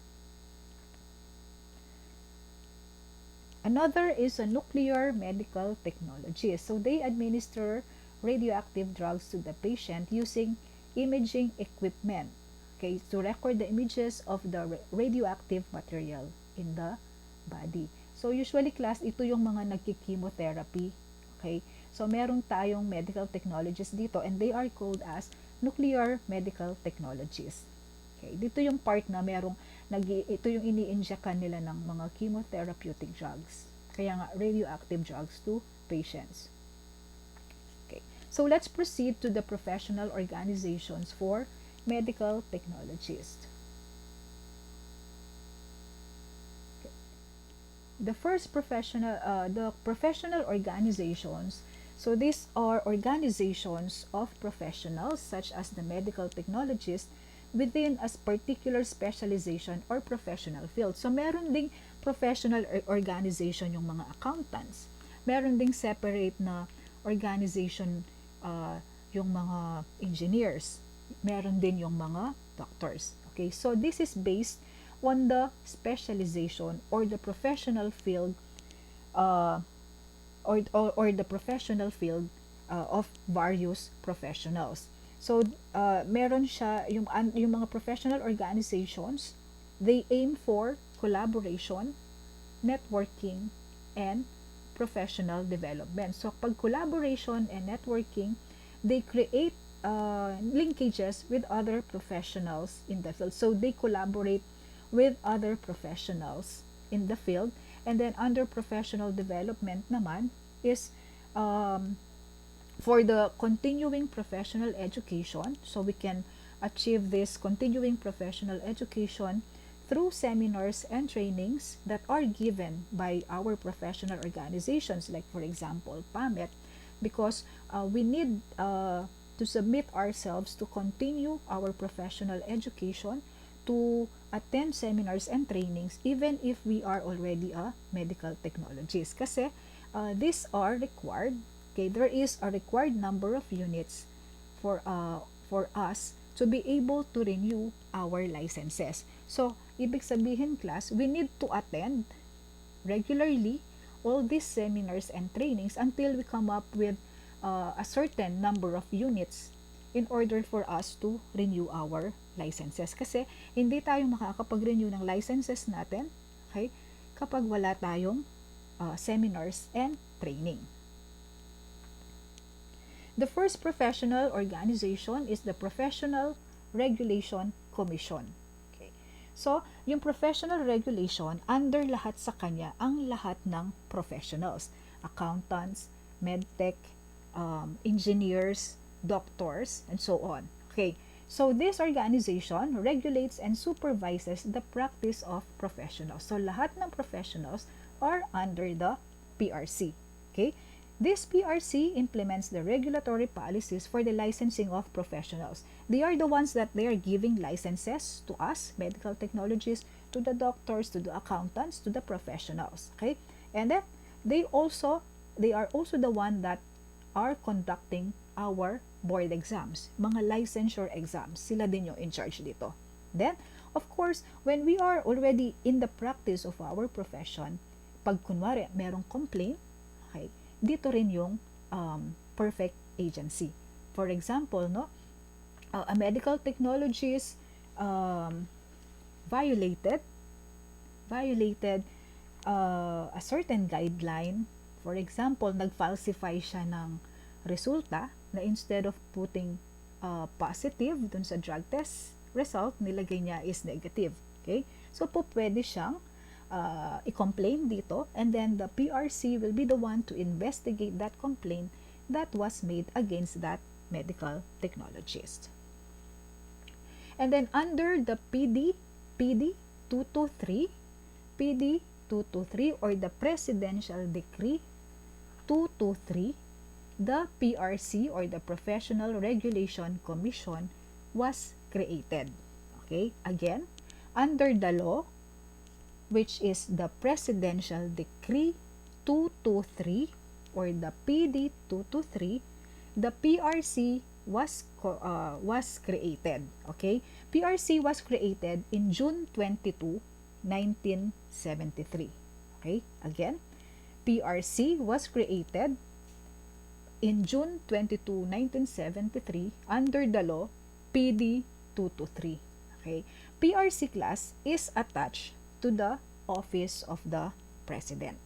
Speaker 1: Another is a nuclear medical technology. So they administer radioactive drugs to the patient using imaging equipment, okay, to record the images of the radioactive material in the body. So usually class, ito yung mga nagki-chemotherapy. Okay? So, meron tayong medical technologists dito and they are called as nuclear medical technologists. Okay? Dito yung part na ito yung ini-injectan nila ng mga chemotherapeutic drugs. Kaya nga, radioactive drugs to patients. Okay. So, let's proceed to the professional organizations for medical technologists. The professional organizations. So these are organizations of professionals such as the medical technologist within a particular specialization or professional field. So meron ding professional organization yung mga accountants. Meron ding separate na organization yung mga engineers. Meron din yung mga doctors. Okay, so this is based on the specialization or the professional field or the professional field of various professionals. So meron siya yung mga professional organizations, they aim for collaboration, networking, and professional development. So pag collaboration and networking, they create linkages with other professionals in the field. So they collaborate with other professionals in the field. And then under professional development naman is for the continuing professional education. So we can achieve this continuing professional education through seminars and trainings that are given by our professional organizations, like for example PAMET, because we need to submit ourselves to continue our professional education, to attend seminars and trainings even if we are already a medical technologist. Kasi these are required. Okay, there is a required number of units for us to be able to renew our licenses. So, ibig sabihin class, we need to attend regularly all these seminars and trainings until we come up with a certain number of units in order for us to renew our licenses. Kasi hindi tayo makakapag-renew ng licenses natin, okay, kapag wala tayong seminars and training. The first professional organization is the Professional Regulation Commission. Okay. So, yung professional regulation, under lahat sa kanya ang lahat ng professionals, accountants, medtech, engineers, doctors, and so on. Okay, so this organization regulates and supervises the practice of professionals. So lahat ng professionals are under the PRC. Okay, this PRC implements the regulatory policies for the licensing of professionals. They are the ones that they are giving licenses to us, medical technologists, to the doctors, to the accountants, to the professionals. Okay, and then they are also the one that are conducting our board exams, mga licensure exams. Sila din yung in charge dito. Then, of course, when we are already in the practice of our profession, pag kunwari merong complaint, okay, dito rin yung perfect agency. For example, no, a medical technologist violated a certain guideline. For example, nag-falsify siya ng resulta na instead of putting positive dun sa drug test result, nilagay niya is negative. Okay? So, po pwede siyang i-complain dito, and then the PRC will be the one to investigate that complaint that was made against that medical technologist. And then under the PD 223 or the Presidential Decree 223, the PRC or the Professional Regulation Commission was created. Okay, again, under the law, which is the Presidential Decree 223 or the PD 223, the PRC was created. Okay, PRC was created in June 22, 1973. Okay, again, PRC was created in June 22, 1973 under the law PD 223. Okay, PRC class is attached to the office of the president.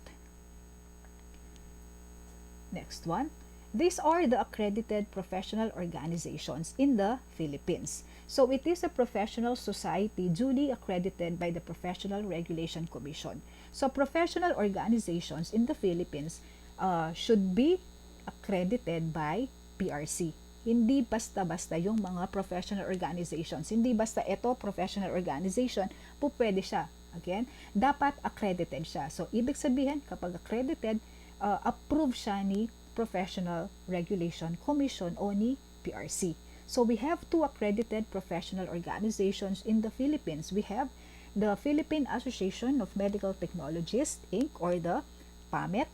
Speaker 1: Next one. These are the accredited professional organizations in the Philippines. So it is a professional society duly accredited by the Professional Regulation Commission. So professional organizations in the Philippines should be accredited by PRC. Hindi basta-basta yung mga professional organizations. Hindi basta ito professional organization, po pwede siya. Again, dapat accredited siya. So, ibig sabihin, kapag accredited, approve siya ni Professional Regulation Commission o ni PRC. So, we have two accredited professional organizations in the Philippines. We have the Philippine Association of Medical Technologists, Inc. or the PAMET,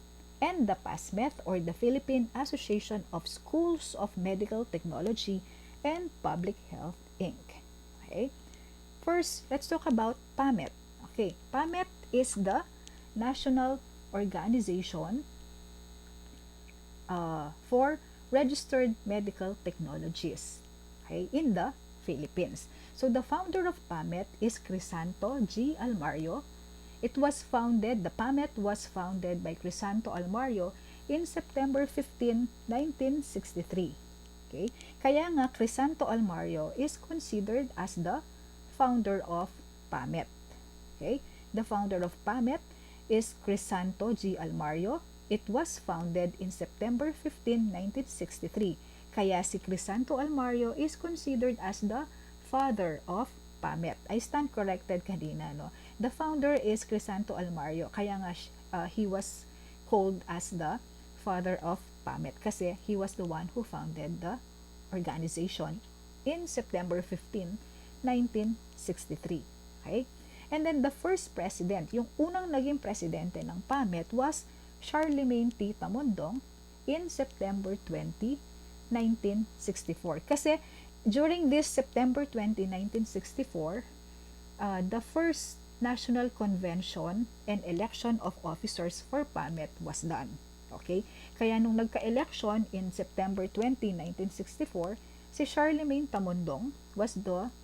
Speaker 1: and the PASMET or the Philippine Association of Schools of Medical Technology and Public Health, Inc. Okay? First, let's talk about PAMET. Okay, PAMET is the national organization for registered medical technologies, okay, in the Philippines. So the founder of PAMET is Crisanto G. Almario. It was founded, the PAMET was founded by Crisanto Almario in September 15, 1963. Okay? Kaya nga Crisanto Almario is considered as the founder of PAMET. Okay? The founder of PAMET is Crisanto G. Almario. It was founded in September 15, 1963. Kaya si Crisanto Almario is considered as the father of PAMET. I stand corrected kanina, no? The founder is Crisanto Almario. Kaya nga he was called as the father of PAMET kasi he was the one who founded the organization in September 15, 1963. Okay? And then the first president, yung unang naging presidente ng PAMET was Charlemagne T. Tamundong in September 20, 1964. Kasi during this September 20, 1964, the first National Convention and election of officers for PAMET was done. Okay? Kaya nung nagka-election in September 20, 1964, si Charlemagne Tamundong was the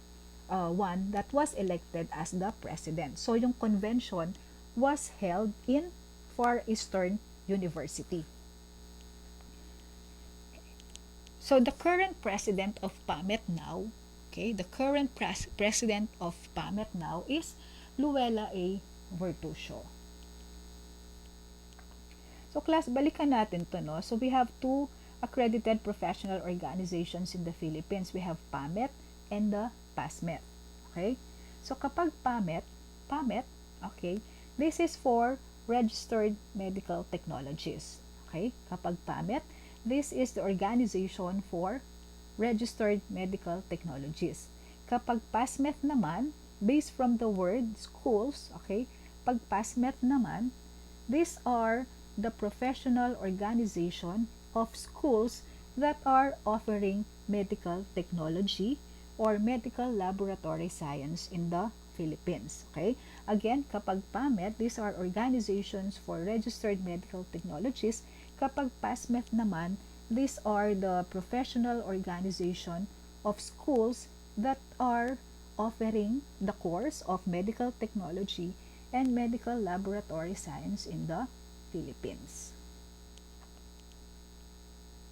Speaker 1: one that was elected as the president. So yung convention was held in Far Eastern University. So the current president of PAMET now, okay, the current president of PAMET now is Luella A. Vertusio. So class, balikan natin to, no? So we have two accredited professional organizations in the Philippines. We have PAMET and the PASMET. Okay? So kapag PAMET, okay, this is for registered medical technologies. Okay? Kapag PAMET, this is the organization for registered medical technologies. Kapag PASMET naman, based from the word schools, okay, pag PASMET naman, these are the professional organization of schools that are offering medical technology or medical laboratory science in the Philippines. Okay? Again, kapag PAMET, these are organizations for registered medical technologies. Kapag PASMET naman, these are the professional organization of schools that are offering the course of medical technology and medical laboratory science in the Philippines.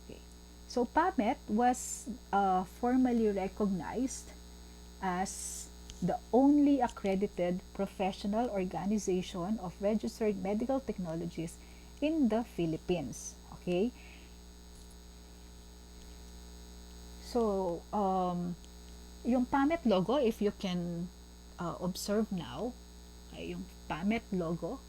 Speaker 1: Okay. So PAMET was formally recognized as the only accredited professional organization of registered medical technologies in the Philippines. Okay? So, yung PAMET logo, if you can observe now, yung PAMET logo,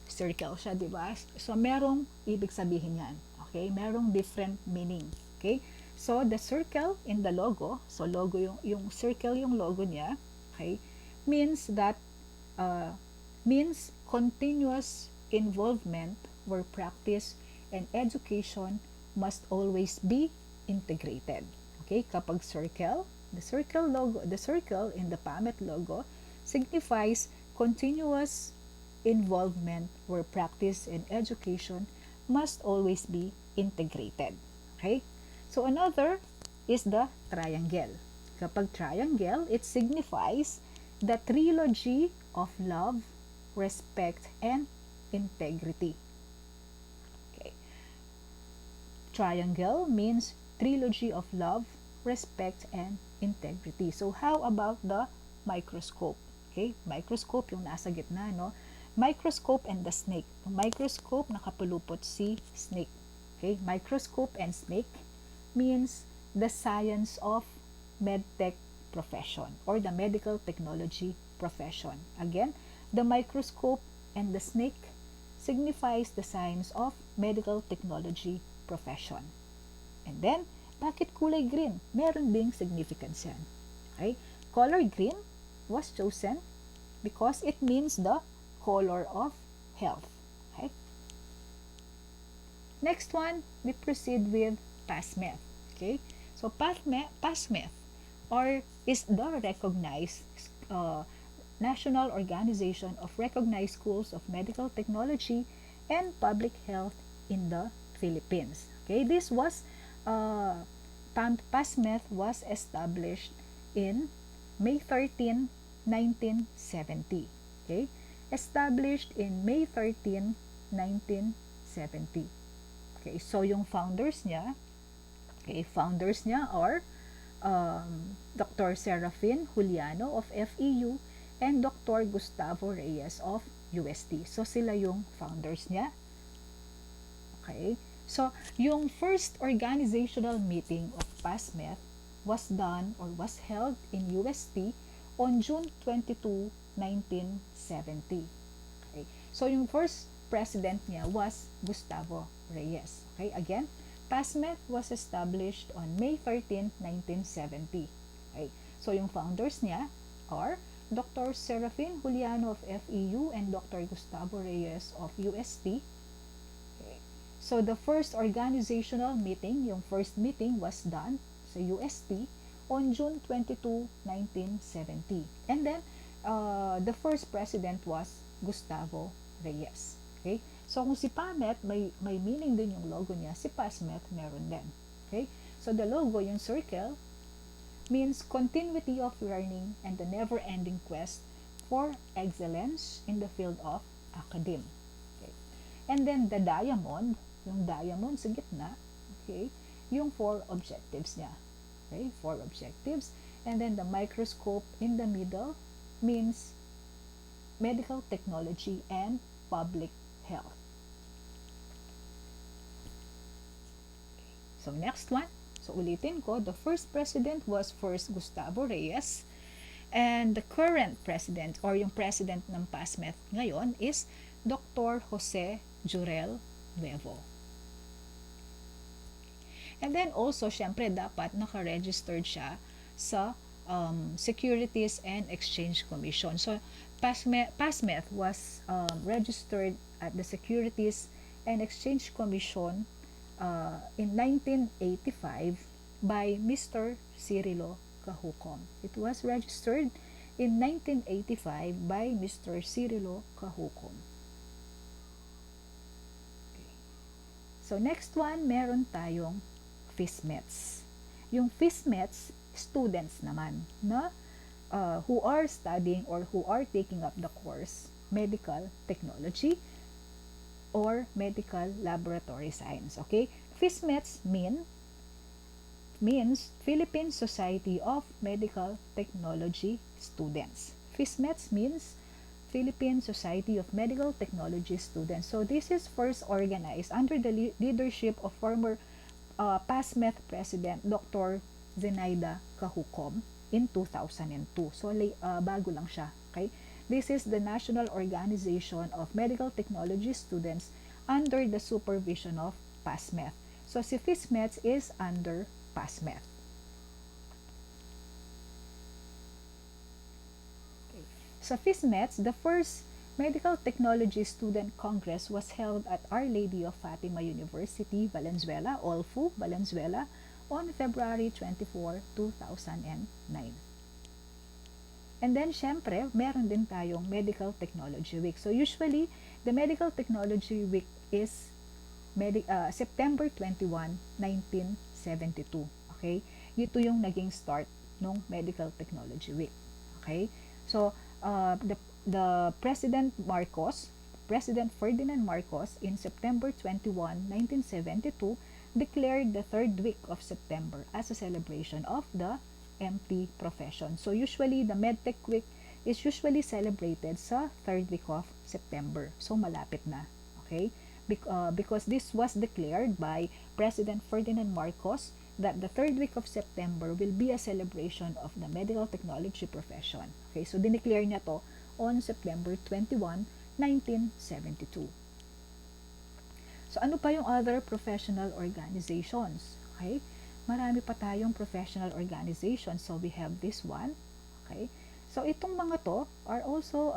Speaker 1: circle siya, di ba? So, merong ibig sabihin yan. Okay? Merong different meaning. Okay? So, the circle in the logo, so logo yung circle yung logo niya, okay, means that, means continuous involvement where practice and education must always be integrated. Okay? Kapag circle, the circle logo, the circle in the PAMET logo signifies continuous involvement where practice and education must always be integrated. Okay? So another is the triangle. Kapag triangle, it signifies the trilogy of love, respect, and integrity. Okay. Triangle means trilogy of love, respect, and integrity. So how about the microscope? Okay, microscope yung nasa gitna, no? Microscope and the snake. Yung microscope, nakapulupot si snake. Okay, microscope and snake means the science of medtech profession or the medical technology profession. Again, the microscope and the snake signifies the science of medical technology profession. And then, bakit kulay green? Meron ding significance yan. Okay? Color green was chosen because it means the color of health. Okay? Next one, we proceed with PASMED. Okay? So PASMED or is the recognized national organization of recognized schools of medical technology and public health in the Philippines. Okay, this was PASMED was established in May 13, 1970. Okay, established in May 13, 1970. Okay, so yung founders niya are Dr. Serafin Juliano of FEU and Dr. Gustavo Reyes of UST. So, sila yung founders niya. Okay? So, yung first organizational meeting of PASMED was done or was held in UST on June 22, 1970. Okay? So, yung first president niya was Gustavo Reyes. Okay? Again, PASMED was established on May 13, 1970. Okay? So, yung founders niya are Dr. Serafin Juliano of FEU and Dr. Gustavo Reyes of UST. Okay. So, the first organizational meeting, yung first meeting was done sa UST on June 22, 1970. And then, the first president was Gustavo Reyes. Okay? So, kung si PAMET, may meaning din yung logo niya, si PASMET meron din. Okay? So, the logo, yung circle, means continuity of learning and the never-ending quest for excellence in the field of academe. Okay. And then the diamond, yung diamond sa gitna, okay, yung 4 objectives niya. Okay, 4 objectives. And then the microscope in the middle means medical technology and public health. Okay. So next one. So, ulitin ko, the first president was first Gustavo Reyes and the current president or yung president ng PASMED ngayon is Dr. Jose Jurel Nuevo. And then also, syempre, dapat naka-registered siya sa Securities and Exchange Commission. So, PASMED was registered at the Securities and Exchange Commission in 1985 by Mr. Cirilo Cajucom. It was registered in 1985 by Mr. Cirilo Cajucom. Okay. So next one, meron tayong FISMETS. Yung FISMETS, students naman na who are studying or who are taking up the course medical technology or medical laboratory science. Okay? FISMETS means Philippine Society of Medical Technology Students. FISMETS means Philippine Society of Medical Technology Students. So this is first organized under the leadership of former PASMED President Dr. Zenaida Cajucom in 2002. So bago lang siya. Okay? This is the National Organization of Medical Technology Students under the supervision of PASMED. So, si FISMETS is under PASMED. Okay. Sa FISMETS, the first Medical Technology Student Congress was held at Our Lady of Fatima University, Valenzuela, Olfu, Valenzuela, on February 24, 2009. And then, syempre, meron din tayong Medical Technology Week. So, usually, the Medical Technology Week is September 21, 1972. Okay? Ito yung naging start ng Medical Technology Week. Okay? So, the President Ferdinand Marcos, in September 21, 1972, declared the third week of September as a celebration of the MT profession. So usually the MedTech week is usually celebrated sa third week of September. So malapit na. Okay? Because this was declared by President Ferdinand Marcos that the third week of September will be a celebration of the medical technology profession. Okay, so dineclare niya to on September 21, 1972. So ano pa yung other professional organizations? Okay, marami pa tayong professional organizations. So we have this one. Okay, so itong mga to are also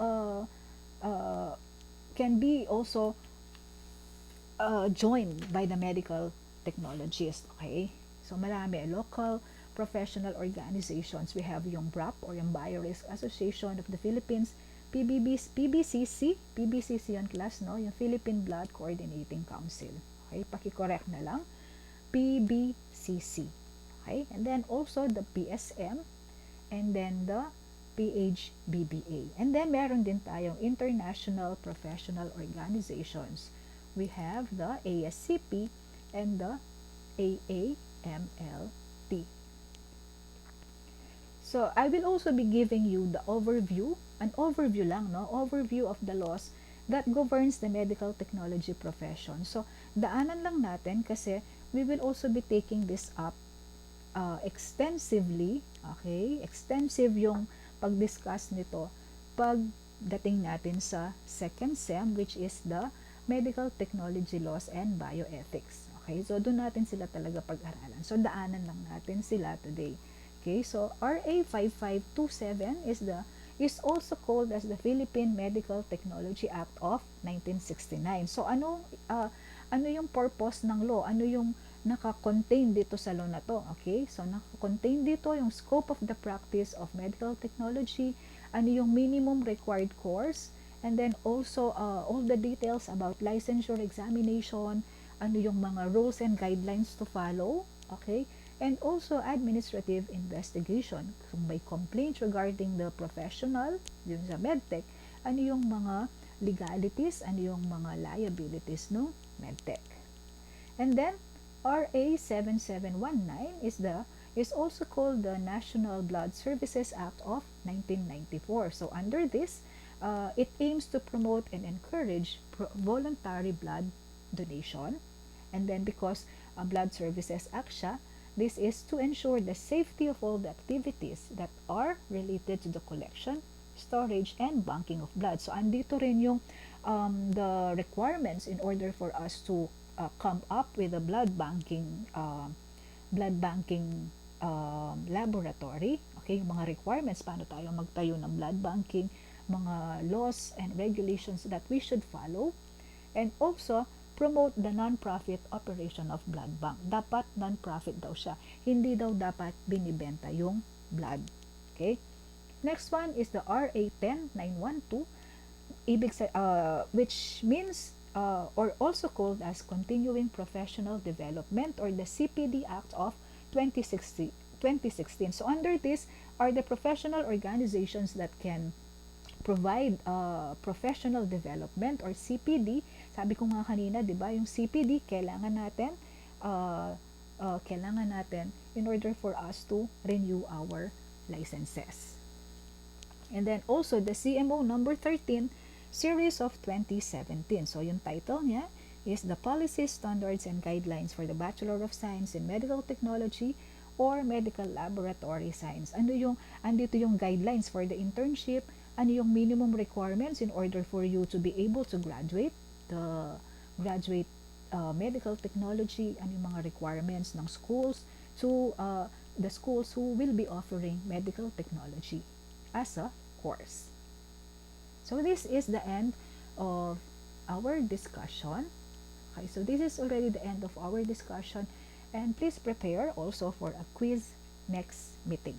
Speaker 1: can be also joined by the medical technologists. Okay, so marami local professional organizations. We have yung BRAP or yung Biorisk Association of the Philippines, PBCC yung class, no? Yung Philippine Blood Coordinating Council. Okay, paki-correct na lang. PBCC. Okay, and then also the PSM, and then the PHBBA. And then meron din tayong international professional organizations. We have the ASCP and the AAMLT. So I will also be giving you the overview, an overview lang, no? Overview of the laws that governs the medical technology profession. So daanan lang natin kasi we will also be taking this up extensively. Okay? Extensive yung pag-discuss nito pagdating natin sa second SEM, which is the medical technology laws and bioethics. Okay? So doon natin sila talaga pag-aralan. So daanan lang natin sila today. Okay, so RA 5527 is also called as the Philippine Medical Technology Act of 1969. So ano yung purpose ng law? Ano yung naka-contain dito sa law na to? Okay? So naka-contain dito yung scope of the practice of medical technology, ano yung minimum required course, and then also all the details about licensure examination, ano yung mga rules and guidelines to follow, okay? And also administrative investigation. Kung may complaints regarding the professional, yung sa medtech, ano yung mga legalities, ano yung mga liabilities no medtech. And then RA 7719 is also called the National Blood Services Act of 1994. So under this, it aims to promote and encourage voluntary blood donation. And then because Blood Services Act siya, this is to ensure the safety of all the activities that are related to the collection, storage, and banking of blood. So andito rin yung the requirements in order for us to come up with a blood banking laboratory. Okay, yung mga requirements, paano tayo magtayo ng blood banking, mga laws and regulations that we should follow, and also promote the non-profit operation of blood bank. Dapat non-profit daw siya. Hindi daw dapat binibenta yung blood. Okay? Next one is the RA 10912, which means or also called as Continuing Professional Development, or the CPD Act of 2016. So under this are the professional organizations that can provide professional development or CPD. Sabi ko nga kanina, 'di ba, yung CPD kailangan natin in order for us to renew our licenses. And then also the CMO number 13 series of 2017. So yung title niya is the Policies, Standards and Guidelines for the Bachelor of Science in Medical Technology or Medical Laboratory Science. Andito yung guidelines for the internship, ano yung minimum requirements in order for you to be able to graduate medical technology, ano yung mga requirements ng schools to the schools who will be offering medical technology as a course. So this is the end of our discussion. Okay, so this is already the end of our discussion, and please prepare also for a quiz next meeting.